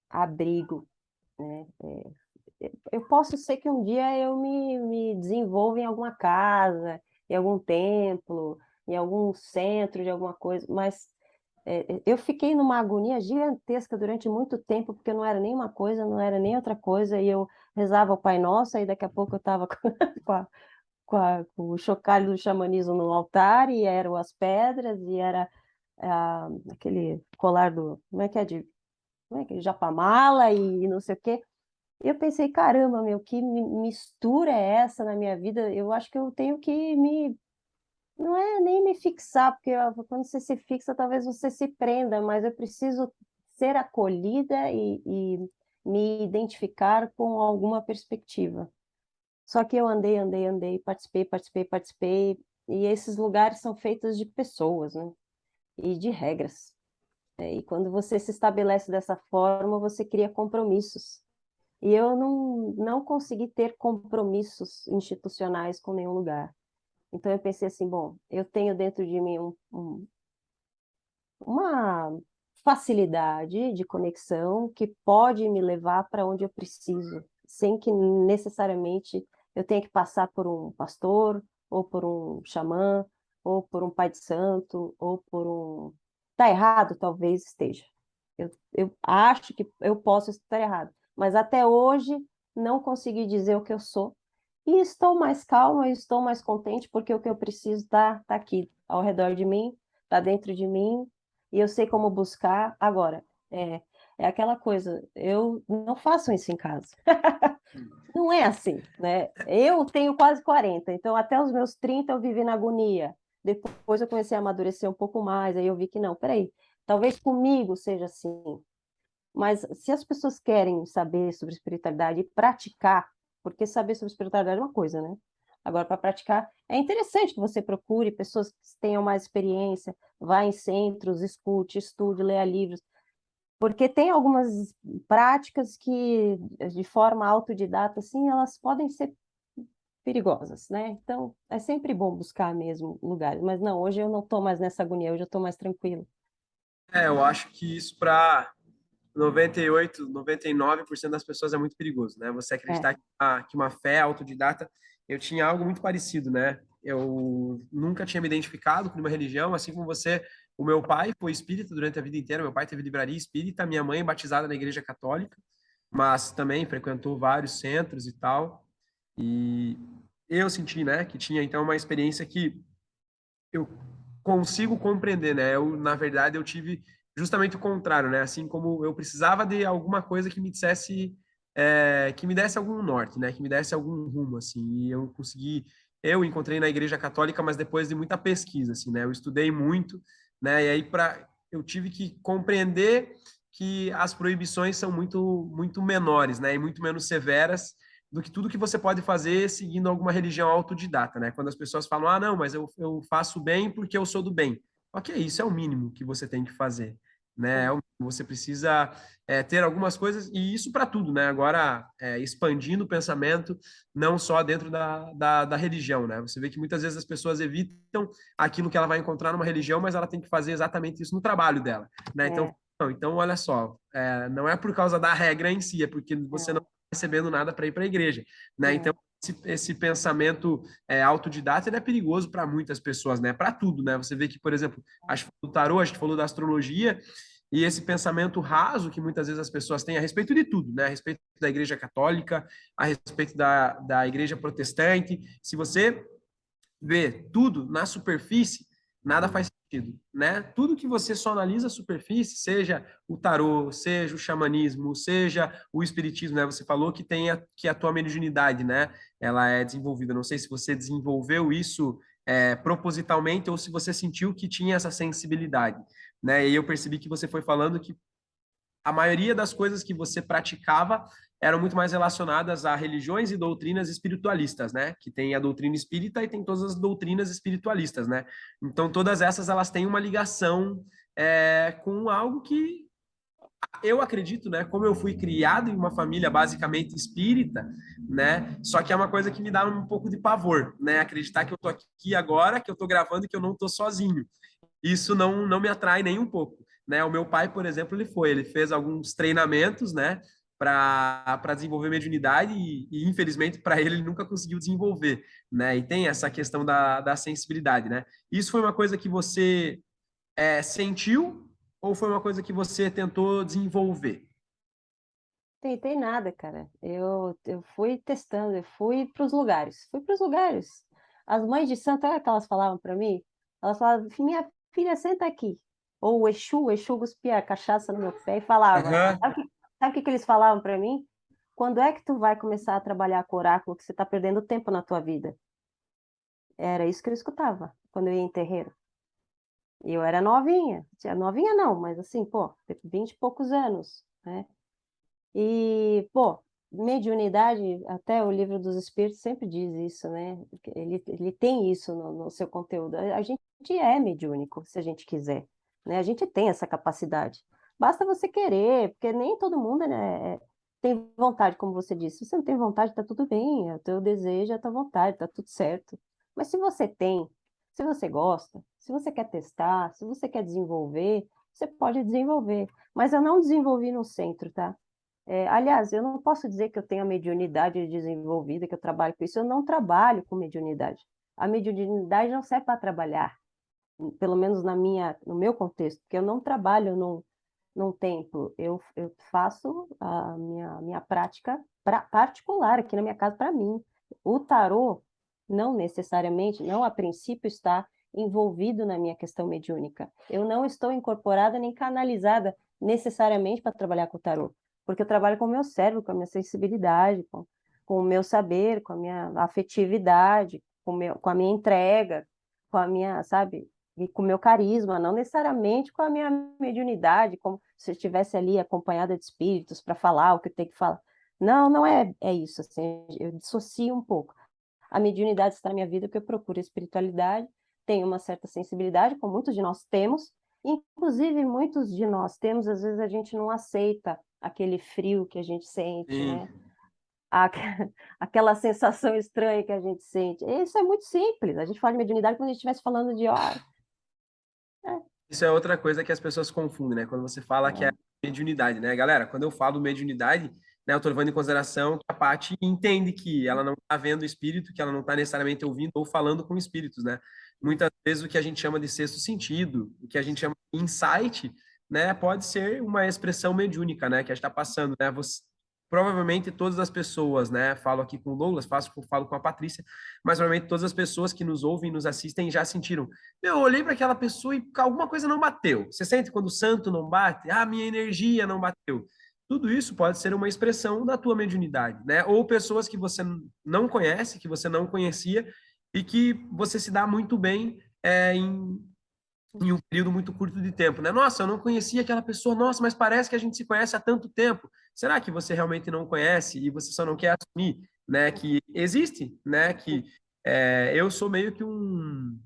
abrigo, né? Eu posso ser que um dia eu me desenvolva em alguma casa, em algum templo, em algum centro de alguma coisa, mas eu fiquei numa agonia gigantesca durante muito tempo, porque não era nem uma coisa, não era nem outra coisa, e eu rezava o Pai Nosso, aí daqui a pouco eu estava com o chocalho do xamanismo no altar, e eram as pedras, e era aquele colar do, como é que é, japamala e não sei o quê. E eu pensei, caramba, meu, que mistura é essa na minha vida? Eu acho que eu tenho que não é nem me fixar, porque quando você se fixa, talvez você se prenda, mas eu preciso ser acolhida e me identificar com alguma perspectiva. Só que eu andei, andei, andei, participei, participei, participei, e esses lugares são feitos de pessoas, né? E de regras. E quando você se estabelece dessa forma, você cria compromissos. E eu não consegui ter compromissos institucionais com nenhum lugar. Então eu pensei assim, bom, eu tenho dentro de mim uma facilidade de conexão que pode me levar para onde eu preciso, sem que necessariamente eu tenha que passar por um pastor, ou por um xamã, ou por um pai de santo, ou por um... Está errado? Talvez esteja. Eu acho que eu posso estar errado, mas até hoje não consegui dizer o que eu sou, E estou mais calma, estou mais contente, porque o que eu preciso tá aqui, ao redor de mim, está dentro de mim, e eu sei como buscar. Agora, é aquela coisa, eu não faço isso em casa. Não é assim, né? Eu tenho quase 40, então até os meus 30 eu vivi na agonia. Depois eu comecei a amadurecer um pouco mais, aí eu vi que não, peraí, talvez comigo seja assim, mas se as pessoas querem saber sobre espiritualidade e praticar, porque saber sobre espiritualidade é uma coisa, né? Agora, para praticar, é interessante que você procure pessoas que tenham mais experiência, vá em centros, escute, estude, leia livros, porque tem algumas práticas que, de forma autodidata, assim, elas podem ser perigosas, né? Então, é sempre bom buscar mesmo lugares. Mas não, hoje eu não estou mais nessa agonia, hoje eu estou mais tranquilo. Eu acho que isso para 98, 99% das pessoas é muito perigoso, né? Você É, acreditar que uma fé autodidata, eu tinha algo muito parecido, né? Eu nunca tinha me identificado com uma religião, assim como você. O meu pai foi espírita durante a vida inteira, meu pai teve livraria espírita, minha mãe batizada na igreja católica, mas também frequentou vários centros e tal. E eu senti, né, que tinha então uma experiência que eu consigo compreender, né? Eu, na verdade, eu tive justamente o contrário, né? Assim como eu precisava de alguma coisa que me dissesse, que me desse algum norte, né? Que me desse algum rumo, assim. E eu consegui, eu encontrei na Igreja Católica, mas depois de muita pesquisa, assim, né? Eu estudei muito, né? E aí eu tive que compreender que as proibições são muito menores, né? E muito menos severas do que tudo que você pode fazer seguindo alguma religião autodidata, né? Quando as pessoas falam, ah, não, mas eu faço bem porque eu sou do bem. Ok, isso é o mínimo que você tem que fazer, né? Você precisa ter algumas coisas, e isso para tudo, né? Agora, expandindo o pensamento, não só dentro da religião, né? Você vê que muitas vezes as pessoas evitam aquilo que ela vai encontrar numa religião, mas ela tem que fazer exatamente isso no trabalho dela, né? Então, é, não, então olha só, não é por causa da regra em si, é porque você não é, recebendo nada para ir para a igreja, né? Então é. esse pensamento autodidata ele é perigoso para muitas pessoas, né? Para tudo, né? Você vê que, por exemplo, acho que falou do tarô, acho que falou da astrologia e esse pensamento raso que muitas vezes as pessoas têm a respeito de tudo, né? A respeito da Igreja Católica, a respeito da Igreja Protestante. Se você vê tudo na superfície, nada faz sentido, né? Tudo que você só analisa a superfície, seja o tarô, seja o xamanismo, seja o espiritismo, né? Você falou que tem que a tua mediunidade, né? Ela é desenvolvida. Não sei se você desenvolveu isso propositalmente ou se você sentiu que tinha essa sensibilidade, né? E eu percebi que você foi falando que a maioria das coisas que você praticava eram muito mais relacionadas a religiões e doutrinas espiritualistas, né? Que tem a doutrina espírita e tem todas as doutrinas espiritualistas, né? Então, todas essas, elas têm uma ligação com algo que eu acredito, né? Como eu fui criado em uma família basicamente espírita, né? Só que é uma coisa que me dá um pouco de pavor, né? Acreditar que eu tô aqui agora, que eu tô gravando e que eu não tô sozinho. Isso não me atrai nem um pouco, né? O meu pai, por exemplo, ele fez alguns treinamentos, né, para desenvolver mediunidade e infelizmente para ele nunca conseguiu desenvolver, né? E tem essa questão da sensibilidade, né? Isso foi uma coisa que você sentiu ou foi uma coisa que você tentou desenvolver? Tentei nada, cara. Eu fui testando, eu fui para os lugares. Fui para os lugares. As mães de santo, olha o que elas falavam para mim? Elas falavam, minha filha, senta aqui. Ou o Exu cuspia a cachaça no meu pé e falava. Aham. Sabe o que eles falavam para mim? Quando é que tu vai começar a trabalhar com oráculo que você está perdendo tempo na tua vida? Era isso que eu escutava quando eu ia em terreiro. E eu era novinha. Novinha não, mas assim, pô, 20 e poucos anos, né? E, pô, mediunidade, até o Livro dos Espíritos sempre diz isso, né? Ele tem isso no seu conteúdo. A gente é mediúnico, se a gente quiser, né? A gente tem essa capacidade. Basta você querer, porque nem todo mundo, né, tem vontade, como você disse. Se você não tem vontade, tá tudo bem, é o teu desejo, é a tua vontade, tá tudo certo. Mas se você tem, se você gosta, se você quer testar, se você quer desenvolver, você pode desenvolver. Mas eu não desenvolvi no centro, tá? Aliás, eu não posso dizer que eu tenho a mediunidade desenvolvida, que eu trabalho com isso. Eu não trabalho com mediunidade. A mediunidade não serve para trabalhar, pelo menos no meu contexto, porque eu não trabalho num templo. Eu faço a minha prática particular aqui na minha casa para mim. O tarô não necessariamente, não a princípio está envolvido na minha questão mediúnica. Eu não estou incorporada nem canalizada necessariamente para trabalhar com o tarô, porque eu trabalho com o meu cérebro, com a minha sensibilidade, com o meu saber, com a minha afetividade, com a minha entrega, com a minha, sabe, e com o meu carisma, não necessariamente com a minha mediunidade, como se eu estivesse ali acompanhada de espíritos para falar o que eu tenho que falar. Não, não é isso, assim, eu dissocio um pouco. A mediunidade está na minha vida porque eu procuro espiritualidade, tenho uma certa sensibilidade, como muitos de nós temos, inclusive muitos de nós temos, às vezes a gente não aceita aquele frio que a gente sente, Sim. né? Aquela sensação estranha que a gente sente. Isso é muito simples. A gente fala de mediunidade como se a gente estivesse falando de, Isso é outra coisa que as pessoas confundem, né? Quando você fala que é mediunidade, né? Galera, quando eu falo mediunidade, né, eu tô levando em consideração que a Paty entende que ela não tá vendo o espírito, que ela não tá necessariamente ouvindo ou falando com espíritos, né? Muitas vezes o que a gente chama de sexto sentido, o que a gente chama de insight, né, pode ser uma expressão mediúnica, né, que a gente está passando, né? Você, provavelmente todas as pessoas, né, falo aqui com o Douglas, falo com a Patrícia, mas provavelmente todas as pessoas que nos ouvem e nos assistem já sentiram. Eu olhei para aquela pessoa e alguma coisa não bateu. Você sente quando o santo não bate? Ah, minha energia não bateu. Tudo isso pode ser uma expressão da tua mediunidade, né? Ou pessoas que você não conhece, que você não conhecia e que você se dá muito bem em um período muito curto de tempo, né? Nossa, eu não conhecia aquela pessoa, nossa, mas parece que a gente se conhece há tanto tempo. Será que você realmente não conhece e você só não quer assumir, né? Que existe, né? Que eu sou meio que um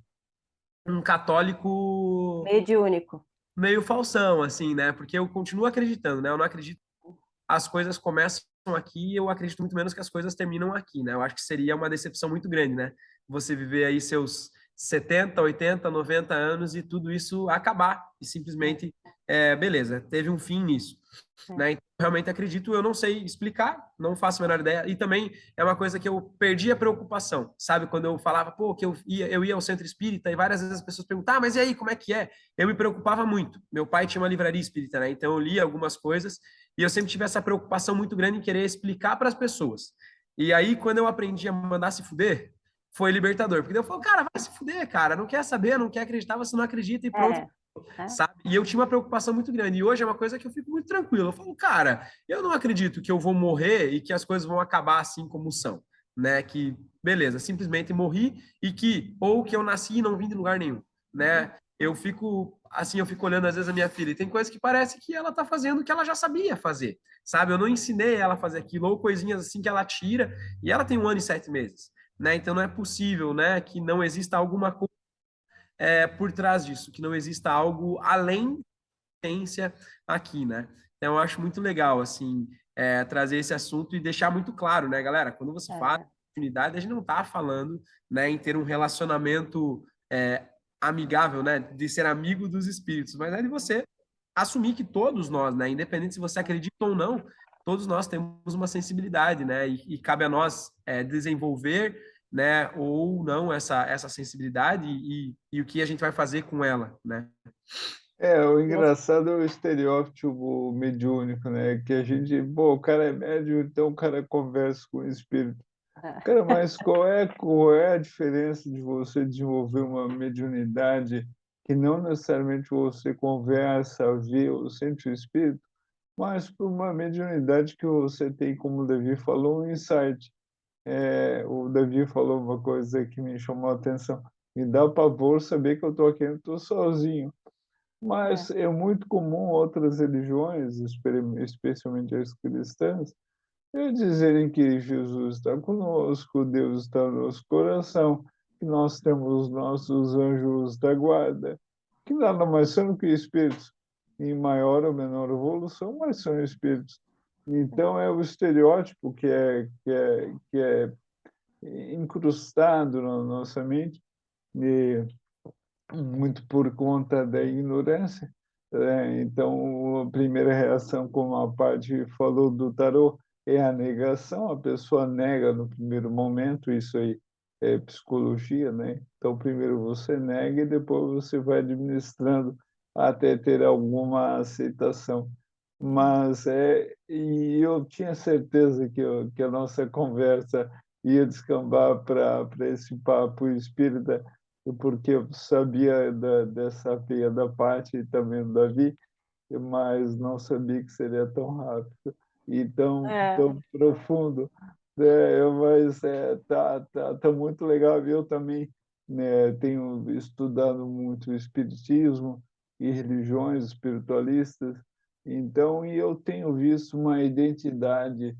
católico mediúnico. meio falsão, assim, né? Porque eu continuo acreditando, né? Eu não acredito que as coisas começam aqui, eu acredito muito menos que as coisas terminam aqui, né? Eu acho que seria uma decepção muito grande, né? Você viver aí seus 70, 80, 90 anos e tudo isso acabar e simplesmente, beleza, teve um fim nisso, né? Então, realmente acredito, eu não sei explicar, não faço a menor ideia. E também é uma coisa que eu perdi a preocupação, sabe? Quando eu falava, pô, que eu ia ao centro espírita e várias vezes as pessoas perguntavam, ah, mas e aí, como é que é? Eu me preocupava muito. Meu pai tinha uma livraria espírita, né? Então eu lia algumas coisas e eu sempre tive essa preocupação muito grande em querer explicar para as pessoas. E aí, quando eu aprendi a mandar se fuder, foi libertador. Porque eu falo, cara, vai se fuder, cara, não quer saber, não quer acreditar, você não acredita e pronto, É, é, sabe? E eu tinha uma preocupação muito grande. E hoje é uma coisa que eu fico muito tranquilo. Eu falo, cara, eu não acredito que eu vou morrer e que as coisas vão acabar assim como são, né? Que, beleza, simplesmente morri e que, ou que eu nasci e não vim de lugar nenhum, né? Eu fico, assim, eu fico olhando às vezes a minha filha e tem coisas que parece que ela tá fazendo o que ela já sabia fazer, sabe? Eu não ensinei ela a fazer aquilo, ou coisinhas assim que ela tira, e ela tem 1 ano e 7 meses, né? Então não é possível, né, que não exista alguma coisa por trás disso, que não exista algo além da ciência aqui, né? Então, eu acho muito legal, assim, trazer esse assunto e deixar muito claro, né, galera? Quando você fala de é, oportunidade, a gente não está falando, né, em ter um relacionamento amigável, né, de ser amigo dos espíritos, mas é de você assumir que todos nós, né, independente se você acredita ou não, todos nós temos uma sensibilidade, né, e cabe a nós desenvolver, né, ou não essa sensibilidade e o que a gente vai fazer com ela, né? O nesse- engraçado é o estereótipo mediúnico, né? Que a gente, pô, o cara é médium, então o cara conversa com o espírito. Cara, mas qual é a diferença de você desenvolver uma mediunidade que não necessariamente você conversa, vê ou sente o espírito, mas por uma mediunidade que você tem, como o Davi falou, um insight. O Davi falou uma coisa que me chamou a atenção. Me dá pavor saber que eu estou aqui, eu estou sozinho. é, Mas é muito comum outras religiões, especialmente as cristãs, dizerem que Jesus está conosco, Deus está no nosso coração, que nós temos os nossos anjos da guarda, que nada mais são que espíritos, em maior ou menor evolução, mas são espíritos. Então é o estereótipo que é incrustado na nossa mente, e muito por conta da ignorância. Então, a primeira reação, como a parte falou do tarô, é a negação. A pessoa nega no primeiro momento, isso aí é psicologia, né? Então, primeiro você nega e depois você vai administrando até ter alguma aceitação. E eu tinha certeza que a nossa conversa ia descambar para esse papo espírita, porque eu sabia dessa veia da Paty e também do Davi, mas não sabia que seria tão rápido e tão profundo. Mas tá muito legal. Eu também, né, tenho estudado muito o espiritismo e religiões espiritualistas, então, e eu tenho visto uma identidade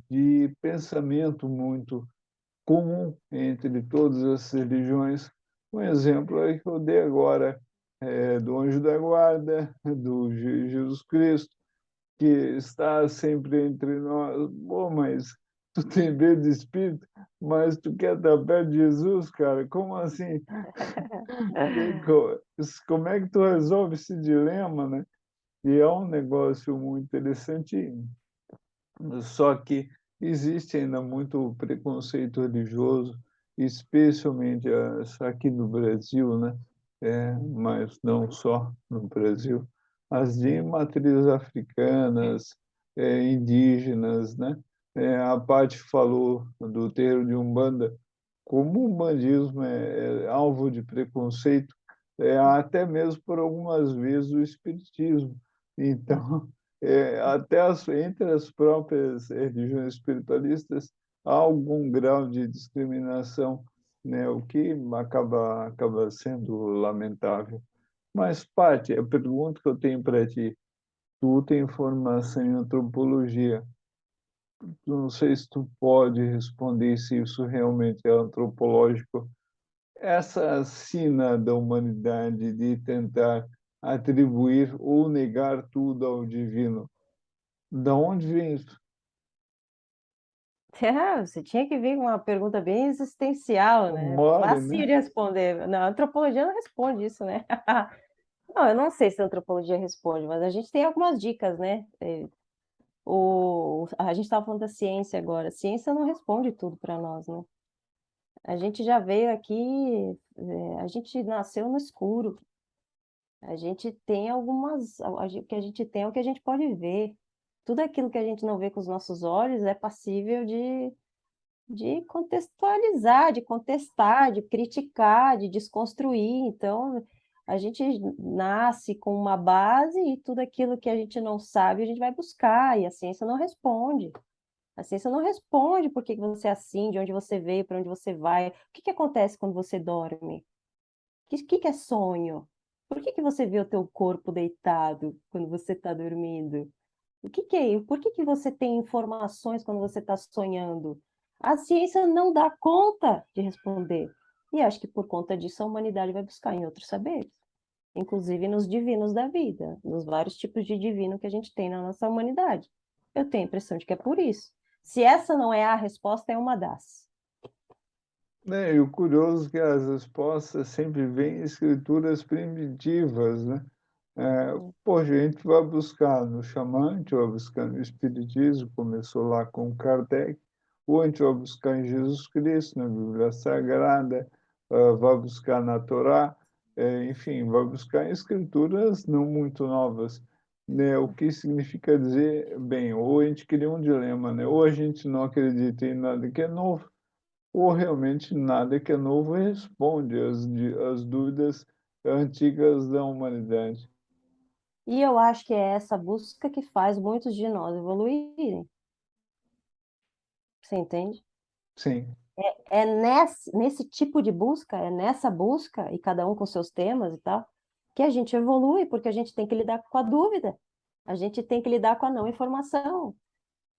de pensamento muito comum entre todas as religiões. Um exemplo é que eu dei agora, do anjo da guarda, do Jesus Cristo, que está sempre entre nós. Bom, mas tu tem medo de espírito, mas tu quer estar perto de Jesus, cara? Como assim? Como é que tu resolve esse dilema, né? E é um negócio muito interessante, só que existe ainda muito preconceito religioso, especialmente aqui no Brasil, né? Mas não só no Brasil, as de matrizes africanas, indígenas, né? A Paty falou do terreiro de Umbanda, como o umbandismo é alvo de preconceito, até mesmo por algumas vezes o espiritismo. Então, até entre as próprias religiões espiritualistas há algum grau de discriminação, né? O que acaba sendo lamentável. Mas, Paty, a pergunta que eu tenho para ti, tu tem formação em antropologia, não sei se tu pode responder se isso realmente é antropológico. Essa sina da humanidade de tentar atribuir ou negar tudo ao divino, da onde vem isso? Você tinha que vir com uma pergunta bem existencial, né? Mole, Fácil né? de responder. Não, a antropologia não responde isso, né? Não, eu não sei se a antropologia responde, mas a gente tem algumas dicas, né? A gente estava falando da ciência agora. A ciência não responde tudo para nós, né? A gente já veio aqui, a gente nasceu no escuro. A gente tem o que a gente tem é o que a gente pode ver. Tudo aquilo que a gente não vê com os nossos olhos é passível de contextualizar, de contestar, de criticar, de desconstruir. Então, a gente nasce com uma base e tudo aquilo que a gente não sabe, a gente vai buscar, e a ciência não responde. A ciência não responde por que que você é assim, de onde você veio, para onde você vai. O que que acontece quando você dorme? O que é sonho? Por que que você vê o teu corpo deitado quando você está dormindo? O que que é? Por que que você tem informações quando você está sonhando? A ciência não dá conta de responder. E acho que por conta disso a humanidade vai buscar em outros saberes, inclusive nos divinos da vida, nos vários tipos de divino que a gente tem na nossa humanidade. Eu tenho a impressão de que é por isso. Se essa não é a resposta, é uma das. E o curioso é que as respostas sempre vêm em escrituras primitivas, né? Poxa, a gente vai buscar no xamã, a gente vai buscar no Espiritismo, começou lá com Kardec, ou a gente vai buscar em Jesus Cristo, na Bíblia Sagrada, vai buscar na Torá, enfim, vai buscar em escrituras não muito novas, né? O que significa dizer, bem, ou a gente cria um dilema, né? Ou a gente não acredita em nada que é novo, ou realmente nada que é novo responde às dúvidas antigas da humanidade. E eu acho que é essa busca que faz muitos de nós evoluírem. Você entende? Sim, É nesse tipo de busca, é nessa busca, e cada um com seus temas e tal, que a gente evolui, porque a gente tem que lidar com a dúvida, a gente tem que lidar com a não informação,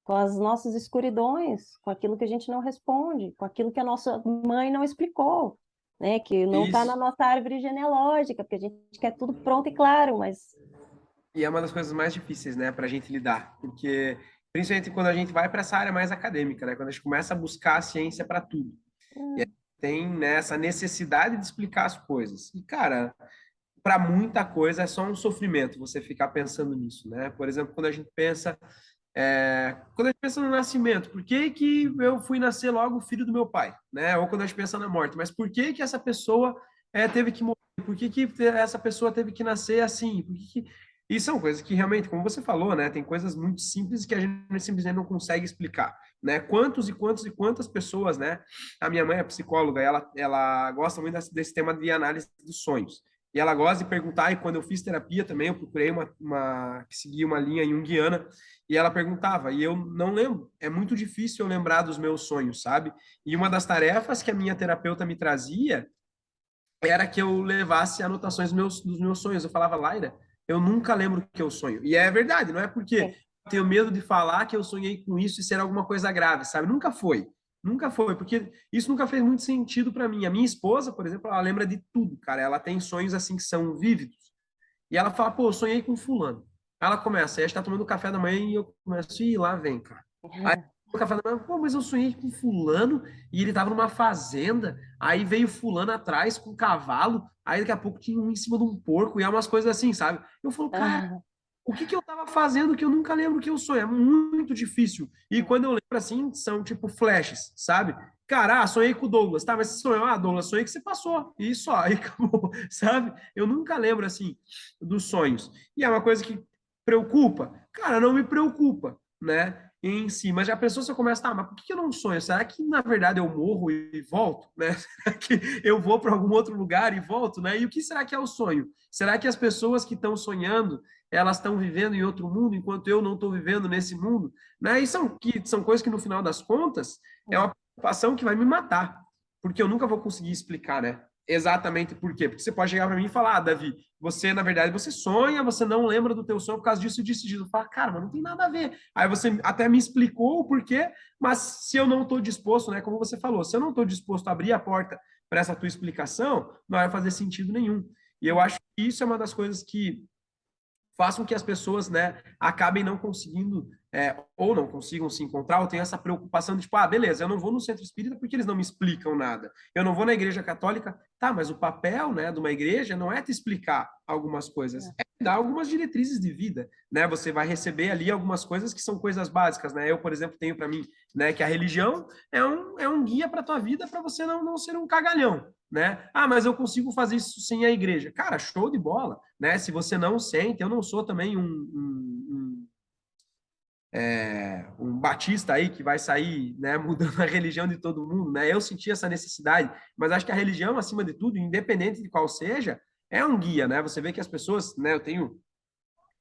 com as nossas escuridões, com aquilo que a gente não responde, com aquilo que a nossa mãe não explicou, né? Que não está na Isso. nossa árvore genealógica, porque a gente quer tudo pronto e claro, mas E é uma das coisas mais difíceis, né, para a gente lidar, porque principalmente quando a gente vai para essa área mais acadêmica, né, quando a gente começa a buscar a ciência para tudo, tem, né, essa necessidade de explicar as coisas. E cara, para muita coisa é só um sofrimento você ficar pensando nisso, né? Por exemplo, quando a gente pensa no nascimento, por que que eu fui nascer logo filho do meu pai, né? Ou quando a gente pensa na morte, mas por que que essa pessoa teve que morrer? Por que que essa pessoa teve que nascer assim? Por que que E são coisas que realmente, como você falou, né, tem coisas muito simples que a gente simplesmente não consegue explicar, né? Quantos e quantos e quantas pessoas, né? A minha mãe é psicóloga, ela gosta muito desse tema de análise dos sonhos. E ela gosta de perguntar, e quando eu fiz terapia também, eu procurei que seguia uma linha junguiana, e ela perguntava, e eu não lembro. É muito difícil eu lembrar dos meus sonhos, sabe? E uma das tarefas que a minha terapeuta me trazia era que eu levasse anotações dos meus sonhos. Eu falava, Laira, eu nunca lembro o que eu sonho. E é verdade, não é porque Sim. eu tenho medo de falar que eu sonhei com isso e ser alguma coisa grave, sabe? Nunca foi. Nunca foi, porque isso nunca fez muito sentido para mim. A minha esposa, por exemplo, ela lembra de tudo, cara. Ela tem sonhos assim que são vívidos. E ela fala, pô, eu sonhei com fulano. Ela começa, aí a gente tá tomando café da manhã e eu começo, ih, lá vem, cara. Aí no café da manhã, pô, mas eu sonhei com fulano e ele tava numa fazenda, aí veio fulano atrás com um cavalo, aí daqui a pouco tinha um em cima de um porco, e é umas coisas assim, sabe? Eu falo, cara, Ah, o que que eu tava fazendo que eu nunca lembro que eu sonho? É muito difícil. E quando eu lembro assim, são tipo flashes, sabe? Cara, sonhei com o Douglas, tá? Mas você sonhou, Douglas, sonhei que você passou. E isso, aí acabou, sabe? Eu nunca lembro assim dos sonhos. E é uma coisa que preocupa? Cara, não me preocupa, né? Em si, mas já pensou se eu começo, tá, mas por que eu não sonho? Será que na verdade eu morro e volto, né? Será que eu vou para algum outro lugar e volto, né? E o que será que é o sonho? Será que as pessoas que estão sonhando, elas estão vivendo em outro mundo enquanto eu não estou vivendo nesse mundo, né? E são coisas que no final das contas é uma preocupação que vai me matar, porque eu nunca vou conseguir explicar, né? Exatamente por quê? Porque você pode chegar para mim e falar, Davi, você, na verdade, você sonha, você não lembra do teu sonho por causa disso, disso, disso. Fala, cara, mas não tem nada a ver. Aí você até me explicou o porquê, mas se eu não estou disposto, né, como você falou, se eu não estou disposto a abrir a porta para essa tua explicação, não vai fazer sentido nenhum. E eu acho que isso é uma das coisas que façam que as pessoas, né, acabem não conseguindo, ou não consigam se encontrar, ou tenham essa preocupação de, tipo, beleza, eu não vou no centro espírita porque eles não me explicam nada. Eu não vou na igreja católica, tá, mas o papel, né, de uma igreja não é te explicar algumas coisas, é dar algumas diretrizes de vida, né? Você vai receber ali algumas coisas que são coisas básicas, né? Eu, por exemplo, tenho para mim, né, que a religião é um guia para tua vida para você não ser um cagalhão, né? Mas eu consigo fazer isso sem a igreja. Cara, show de bola, né? Se você não sente, eu não sou também um batista aí que vai sair, né, mudando a religião de todo mundo, né? Eu senti essa necessidade, mas acho que a religião, acima de tudo, independente de qual seja, é um guia, né? Você vê que as pessoas, né? Eu tenho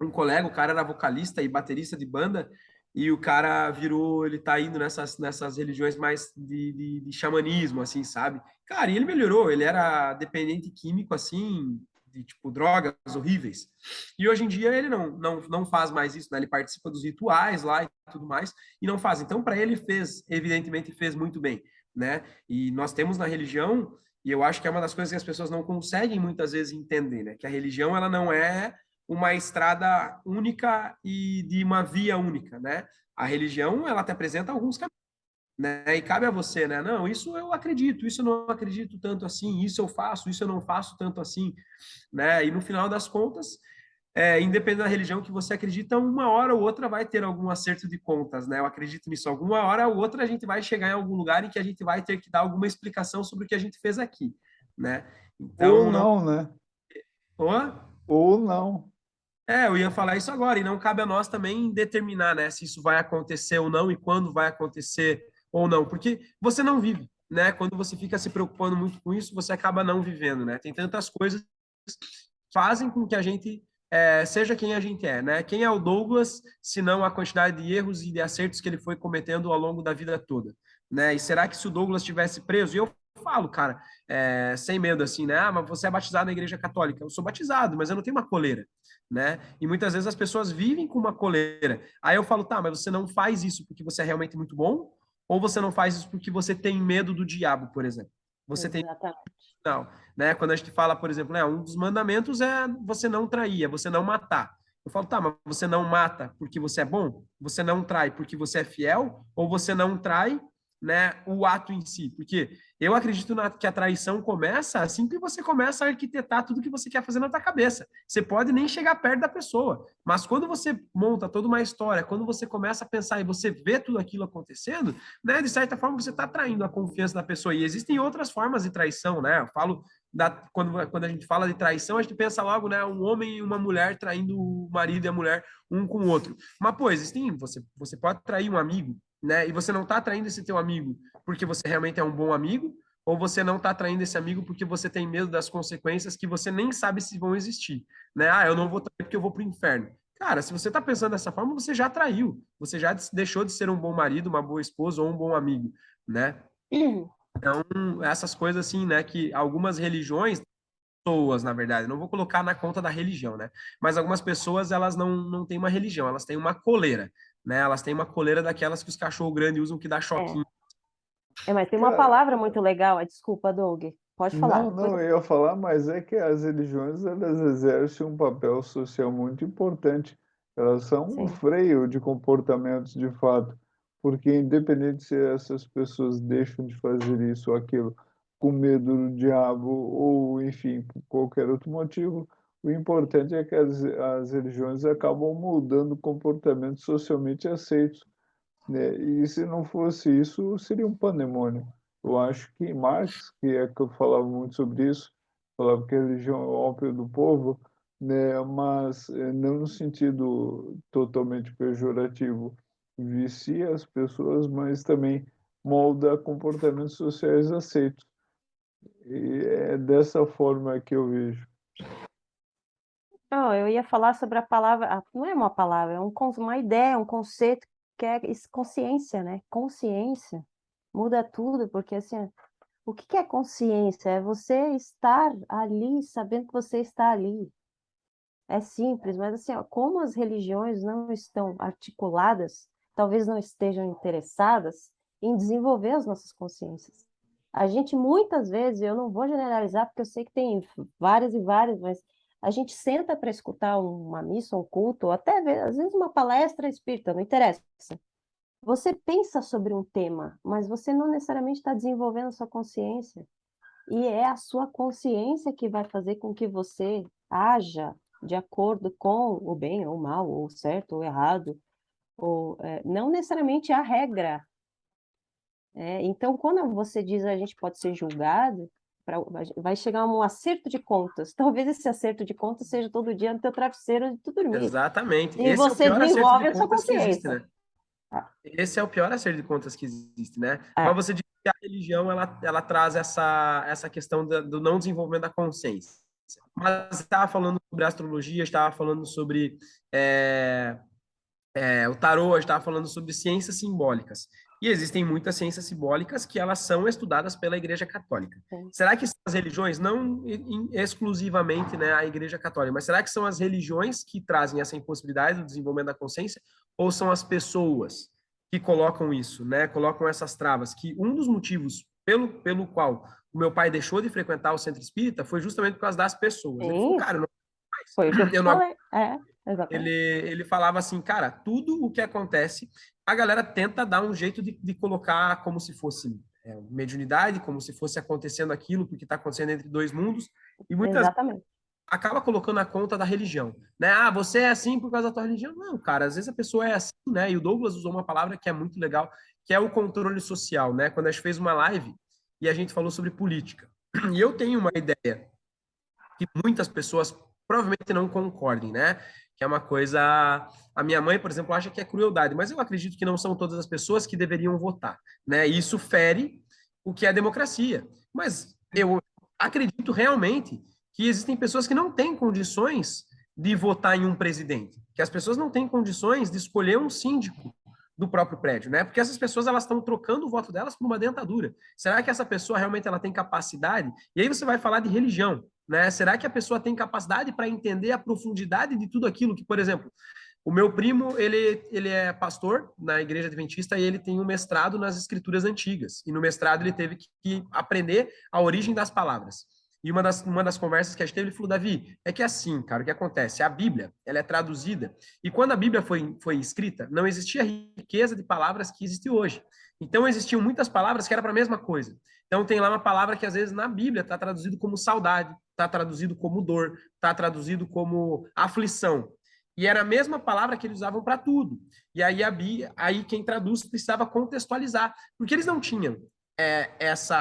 um colega, o cara era vocalista e baterista de banda, e o cara virou, ele tá indo nessas religiões mais de xamanismo, assim, sabe? Cara, e ele melhorou, ele era dependente químico, assim, de tipo drogas horríveis. E hoje em dia ele não faz mais isso, né? Ele participa dos rituais lá e tudo mais, e não faz. Então, para ele evidentemente fez muito bem, né? E nós temos na religião, e eu acho que é uma das coisas que as pessoas não conseguem muitas vezes entender, né? Que a religião, ela não é uma estrada única e de uma via única, né? A religião, ela te apresenta alguns caminhos, né? E cabe a você, né? Não, isso eu acredito, isso eu não acredito tanto assim, isso eu faço, isso eu não faço tanto assim, né? E no final das contas, independente da religião que você acredita, uma hora ou outra vai ter algum acerto de contas, né? Eu acredito nisso. Alguma hora ou outra a gente vai chegar em algum lugar em que a gente vai ter que dar alguma explicação sobre o que a gente fez aqui, né? Ou Então, não... não, né? Oh? Ou não. Eu ia falar isso agora, e não cabe a nós também determinar, né, se isso vai acontecer ou não e quando vai acontecer ou não, porque você não vive, né? Quando você fica se preocupando muito com isso, você acaba não vivendo, né? Tem tantas coisas que fazem com que a gente seja quem a gente é, né? Quem é o Douglas, se não a quantidade de erros e de acertos que ele foi cometendo ao longo da vida toda, né? E será que se o Douglas tivesse preso, e eu falo, cara, sem medo assim, né? Mas você é batizado na igreja católica. Eu sou batizado, mas eu não tenho uma coleira, né? E muitas vezes as pessoas vivem com uma coleira. Aí eu falo, tá, mas você não faz isso porque você é realmente muito bom? Ou você não faz isso porque você tem medo do diabo, por exemplo? Você tem exatamente. não, né? Quando a gente fala, por exemplo, né, um dos mandamentos é você não trair, é você não matar. Eu falo, tá, mas você não mata porque você é bom? Você não trai porque você é fiel? Ou você não trai, né, o ato em si? Porque eu acredito que a traição começa assim que você começa a arquitetar tudo que você quer fazer na tua cabeça. Você pode nem chegar perto da pessoa, mas quando você monta toda uma história, quando você começa a pensar e você vê tudo aquilo acontecendo, né, de certa forma você está traindo a confiança da pessoa. E existem outras formas de traição, né? Eu falo quando a gente fala de traição, a gente pensa logo, né, um homem e uma mulher traindo o marido e a mulher um com o outro. Mas, pô, existem, você pode trair um amigo, né, e você não está traindo esse teu amigo porque você realmente é um bom amigo, ou você não está traindo esse amigo porque você tem medo das consequências que você nem sabe se vão existir, né? Ah, eu não vou trair porque eu vou para o inferno. Cara, se você está pensando dessa forma, você já traiu, você já deixou de ser um bom marido, uma boa esposa ou um bom amigo, né? Então, essas coisas assim, né, que algumas religiões, pessoas, na verdade, não vou colocar na conta da religião, né? Mas algumas pessoas, elas não têm uma religião, elas têm uma coleira, né? Elas têm uma coleira daquelas que os cachorros grandes usam que dá choquinho. Mas tem uma Cara, palavra muito legal. Desculpa, Doug. Pode falar. não, Depois não, eu ia falar, mas é que as religiões elas exercem um papel social muito importante. Elas são um Sim. freio de comportamentos de fato, porque independente se essas pessoas deixam de fazer isso ou aquilo com medo do diabo ou, enfim, por qualquer outro motivo, o importante é que as religiões acabam moldando comportamentos socialmente aceitos, né? E se não fosse isso, seria um pandemônio. Eu acho que Marx, que é que eu falava muito sobre isso, falava que a religião é o ópio do povo, né? Mas não no sentido totalmente pejorativo, vicia as pessoas, mas também molda comportamentos sociais aceitos. E é dessa forma que eu vejo. Não, eu ia falar sobre a palavra, não é uma palavra, é uma ideia, um conceito que é consciência, né? Consciência muda tudo, porque assim, o que que é consciência? É você estar ali, sabendo que você está ali. É simples, mas assim, ó, como as religiões não estão articuladas, talvez não estejam interessadas em desenvolver as nossas consciências. A gente muitas vezes, eu não vou generalizar, porque eu sei que tem várias e várias, mas a gente senta para escutar uma missa, um culto, ou até às vezes uma palestra espírita, não interessa. Você pensa sobre um tema, mas você não necessariamente está desenvolvendo a sua consciência. E é a sua consciência que vai fazer com que você haja de acordo com o bem ou o mal, ou o certo ou o errado, ou não necessariamente a regra. Então, quando você diz a gente pode ser julgado, vai chegar um acerto de contas. Talvez esse acerto de contas seja todo dia no teu travesseiro antes de tu dormir. Exatamente. E Esse é o você pior acerto de desenvolve a sua contas que existe, consciência. né? Esse é o pior acerto de contas que existe, né? Mas É, você diz que a religião ela traz essa questão do não desenvolvimento da consciência. Mas estava falando sobre astrologia, estava falando sobre é, o tarô, estava falando sobre ciências simbólicas. E existem muitas ciências simbólicas que elas são estudadas pela Igreja Católica. sim. Será que as religiões, não exclusivamente, né, a Igreja Católica, mas será que são as religiões que trazem essa impossibilidade do desenvolvimento da consciência ou são as pessoas que colocam isso, né, colocam essas travas? Que um dos motivos pelo qual o meu pai deixou de frequentar o centro espírita foi justamente por causa das pessoas. Ele falou, Sim, cara, foi o que eu eu não falei. Exatamente. ele falava assim, cara, tudo o que acontece, a galera tenta dar um jeito de colocar como se fosse mediunidade, como se fosse acontecendo aquilo, porque está acontecendo entre dois mundos, e muitas vezes Exatamente. acaba colocando a conta da religião, né? Ah, você é assim por causa da tua religião. Não, cara, às vezes a pessoa é assim, né? E o Douglas usou uma palavra que é muito legal, que é o controle social, né? Quando a gente fez uma live e a gente falou sobre política. E eu tenho uma ideia que muitas pessoas provavelmente não concordem, né? Que é uma coisa. A minha mãe, por exemplo, acha que é crueldade, mas eu acredito que não são todas as pessoas que deveriam votar, né? E isso fere o que é democracia. Mas eu acredito realmente que existem pessoas que não têm condições de votar em um presidente, que as pessoas não têm condições de escolher um síndico do próprio prédio, né? Porque essas pessoas elas estão trocando o voto delas por uma dentadura. Será que essa pessoa realmente ela tem capacidade? E aí você vai falar de religião, né? Será que a pessoa tem capacidade para entender a profundidade de tudo aquilo que, por exemplo, o meu primo, ele é pastor na igreja adventista e ele tem um mestrado nas escrituras antigas. E no mestrado ele teve que aprender a origem das palavras. E uma das conversas que a gente teve, ele falou, Davi, é que assim, cara, o que acontece? A Bíblia, ela é traduzida, e quando a Bíblia foi escrita, não existia a riqueza de palavras que existe hoje. Então, existiam muitas palavras que eram para a mesma coisa. Então, tem lá uma palavra que, às vezes, na Bíblia está traduzido como saudade, está traduzido como dor, está traduzido como aflição. E era a mesma palavra que eles usavam para tudo. E aí, aí quem traduz precisava contextualizar, porque eles não tinham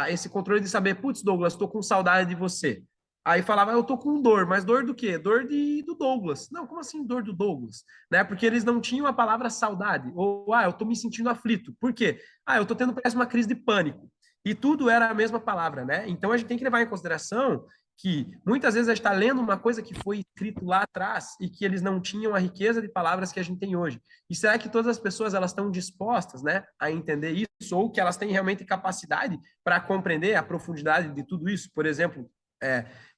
esse controle de saber, putz, Douglas, estou com saudade de você. Aí falava, eu tô com dor, mas dor do quê? Dor do Douglas. Não, como assim dor do Douglas? Né? Porque eles não tinham a palavra saudade. Ou, eu tô me sentindo aflito. Por quê? Eu tô tendo, parece, uma crise de pânico. E tudo era a mesma palavra, né? Então a gente tem que levar em consideração que muitas vezes a gente está lendo uma coisa que foi escrito lá atrás e que eles não tinham a riqueza de palavras que a gente tem hoje. E será que todas as pessoas elas estão dispostas, né, a entender isso ou que elas têm realmente capacidade para compreender a profundidade de tudo isso? Por exemplo,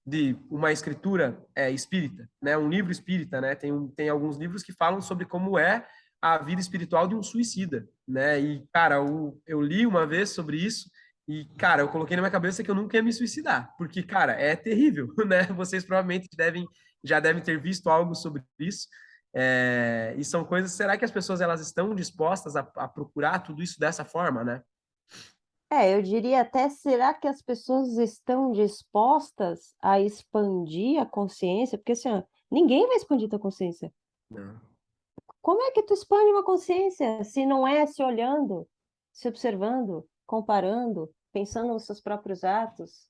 de uma escritura espírita, né, um livro espírita, né? Tem alguns livros que falam sobre como é a vida espiritual de um suicida, né? E cara, eu li uma vez sobre isso. E, cara, eu coloquei na minha cabeça que eu nunca ia me suicidar, porque, cara, é terrível, né? Vocês provavelmente já devem ter visto algo sobre isso. E são coisas, será que as pessoas elas estão dispostas a procurar tudo isso dessa forma, né? Eu diria até, será que as pessoas estão dispostas a expandir a consciência? Porque assim, ó, ninguém vai expandir tua consciência. Não. Como é que tu expande uma consciência se não é se olhando, se observando, comparando, pensando nos seus próprios atos,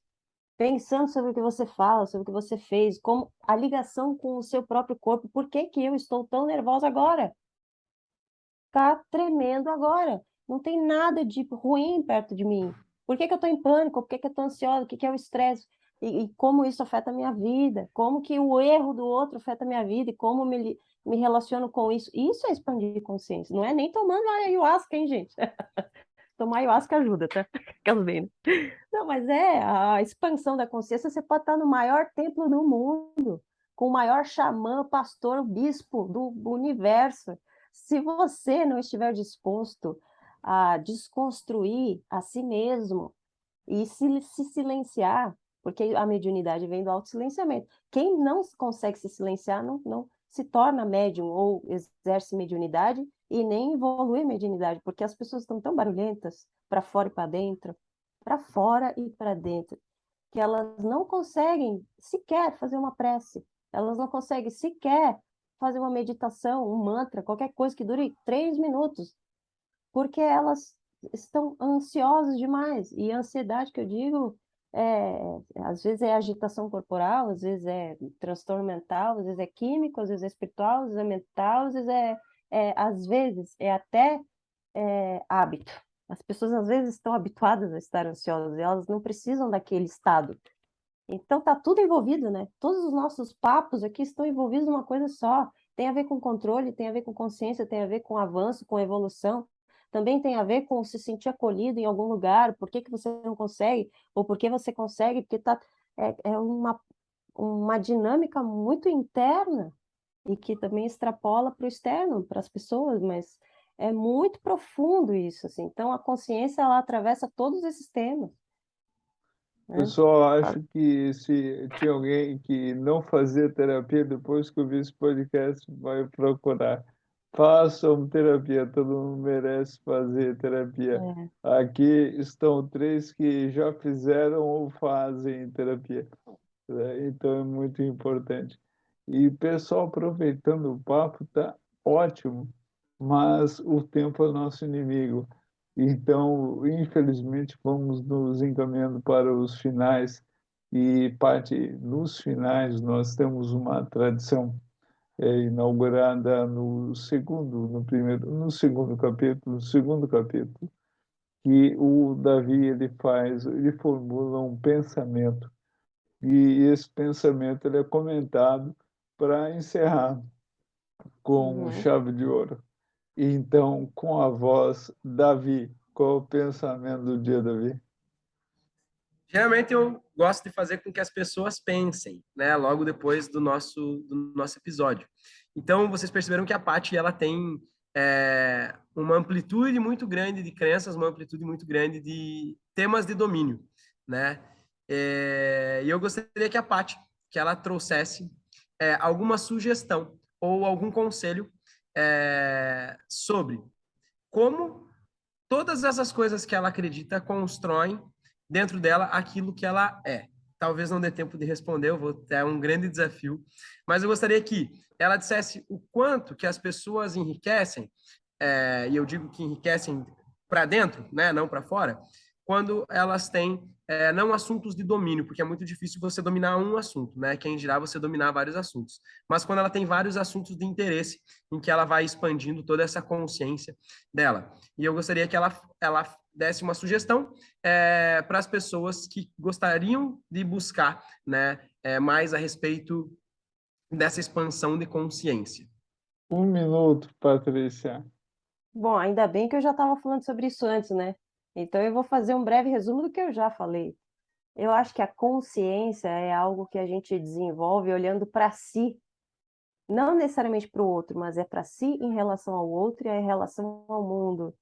pensando sobre o que você fala, sobre o que você fez, como a ligação com o seu próprio corpo? Por que que eu estou tão nervosa agora? Tá tremendo agora. Não tem nada de ruim perto de mim. Por que que eu estou em pânico? Por que que eu estou ansiosa? O que que é o estresse? E como isso afeta a minha vida? Como que o erro do outro afeta a minha vida? E como me relaciono com isso? Isso é expandir consciência. Não é nem tomando ayahuasca, hein, gente? Tomar ayahuasca ajuda, tá? Aquelas bem, né? Não, mas a expansão da consciência. Você pode estar no maior templo do mundo, com o maior xamã, pastor, bispo do universo. Se você não estiver disposto a desconstruir a si mesmo e se silenciar, porque a mediunidade vem do autossilenciamento. Quem não consegue se silenciar não se torna médium ou exerce mediunidade e nem evolui a mediunidade, porque as pessoas estão tão barulhentas para fora e para dentro, para fora e para dentro, que elas não conseguem sequer fazer uma prece, elas não conseguem sequer fazer uma meditação, um mantra, qualquer coisa que dure 3 minutos, porque elas estão ansiosas demais. E a ansiedade que eu digo, às vezes é agitação corporal, às vezes é transtorno mental, às vezes é químico, às vezes é espiritual, às vezes é mental, às vezes é até hábito. As pessoas às vezes estão habituadas a estar ansiosas e elas não precisam daquele estado. Então tá tudo envolvido, né? Todos os nossos papos aqui estão envolvidos numa coisa só. Tem a ver com controle, tem a ver com consciência, tem a ver com avanço, com evolução. Também tem a ver com se sentir acolhido em algum lugar. Por que que você não consegue? Ou por que você consegue? Porque é uma dinâmica muito interna e que também extrapola para o externo, para as pessoas, mas é muito profundo isso, assim. Então a consciência ela atravessa todos esses temas, Eu né? só acho que se tinha alguém que não fazia terapia, depois que eu vi esse podcast, vai procurar. Façam terapia, todo mundo merece fazer terapia. É. Aqui estão três que já fizeram ou fazem terapia, né? Então é muito importante. E pessoal, aproveitando o papo, tá ótimo, mas o tempo é nosso inimigo. Então, infelizmente, vamos nos encaminhando para os finais e parte nos finais nós temos uma tradição inaugurada no segundo capítulo, que o Davi ele formula um pensamento e esse pensamento ele é comentado para encerrar com Uhum. chave de ouro. Então, com a voz, Davi, qual é o pensamento do dia, Davi? Geralmente eu gosto de fazer com que as pessoas pensem, né, logo depois do nosso episódio. Então, vocês perceberam que a Paty, ela tem uma amplitude muito grande de crenças, uma amplitude muito grande de temas de domínio, né? E eu gostaria que a Paty, que ela trouxesse alguma sugestão ou algum conselho sobre como todas essas coisas que ela acredita constroem dentro dela aquilo que ela é. Talvez não dê tempo de responder, é um grande desafio, mas eu gostaria que ela dissesse o quanto que as pessoas enriquecem, e eu digo que enriquecem para dentro, né, não para fora, quando elas têm não assuntos de domínio, porque é muito difícil você dominar um assunto, né? Quem dirá você dominar vários assuntos. Mas quando ela tem vários assuntos de interesse, em que ela vai expandindo toda essa consciência dela. E eu gostaria que ela desse uma sugestão para as pessoas que gostariam de buscar, né, mais a respeito dessa expansão de consciência. 1 minuto, Patrícia. Bom, ainda bem que eu já estava falando sobre isso antes, né? Então eu vou fazer um breve resumo do que eu já falei. Eu acho que a consciência é algo que a gente desenvolve olhando para si, não necessariamente para o outro, mas é para si em relação ao outro e em relação ao mundo.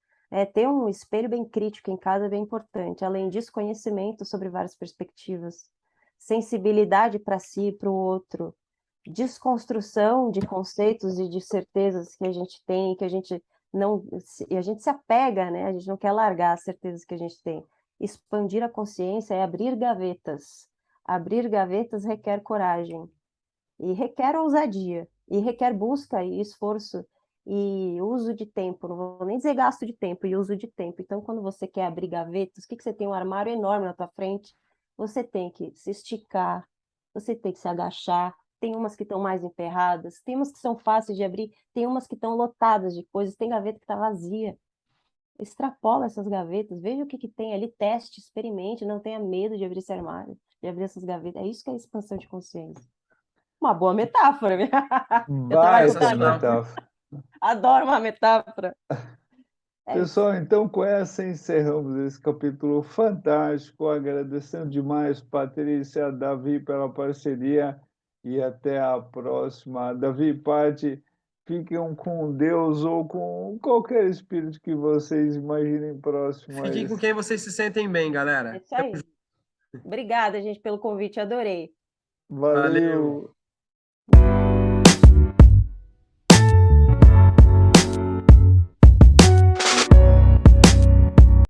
Ter um espelho bem crítico em casa é bem importante. Além disso, conhecimento sobre várias perspectivas, sensibilidade para si e para o outro, desconstrução de conceitos e de certezas que a gente tem, que a gente não, a gente se apega, né? A gente não quer largar as certezas que a gente tem. Expandir a consciência é abrir gavetas. Abrir gavetas requer coragem e requer ousadia e requer busca e esforço e uso de tempo. Não vou nem dizer gasto de tempo, e uso de tempo. Então, quando você quer abrir gavetas, o que você tem? Um armário enorme na tua frente. Você tem que se esticar, você tem que se agachar. Tem umas que estão mais emperradas, tem umas que são fáceis de abrir, tem umas que estão lotadas de coisas, tem gaveta que está vazia. Extrapola essas gavetas, veja o que tem ali, teste, experimente, não tenha medo de abrir esse armário, de abrir essas gavetas. É isso que é expansão de consciência. Uma boa metáfora, né? Eu trabalho com Baita Sensacional. metáfora. adoro uma metáfora. É isso. Pessoal, então com essa encerramos esse capítulo fantástico, agradecendo demais Patrícia, Davi pela parceria e até a próxima. Davi e Pati, fiquem com Deus ou com qualquer espírito que vocês imaginem próximo a Fiquem com esse. quem vocês se sentem bem, É galera. isso aí. Obrigada, gente, pelo convite, adorei. Valeu. Valeu!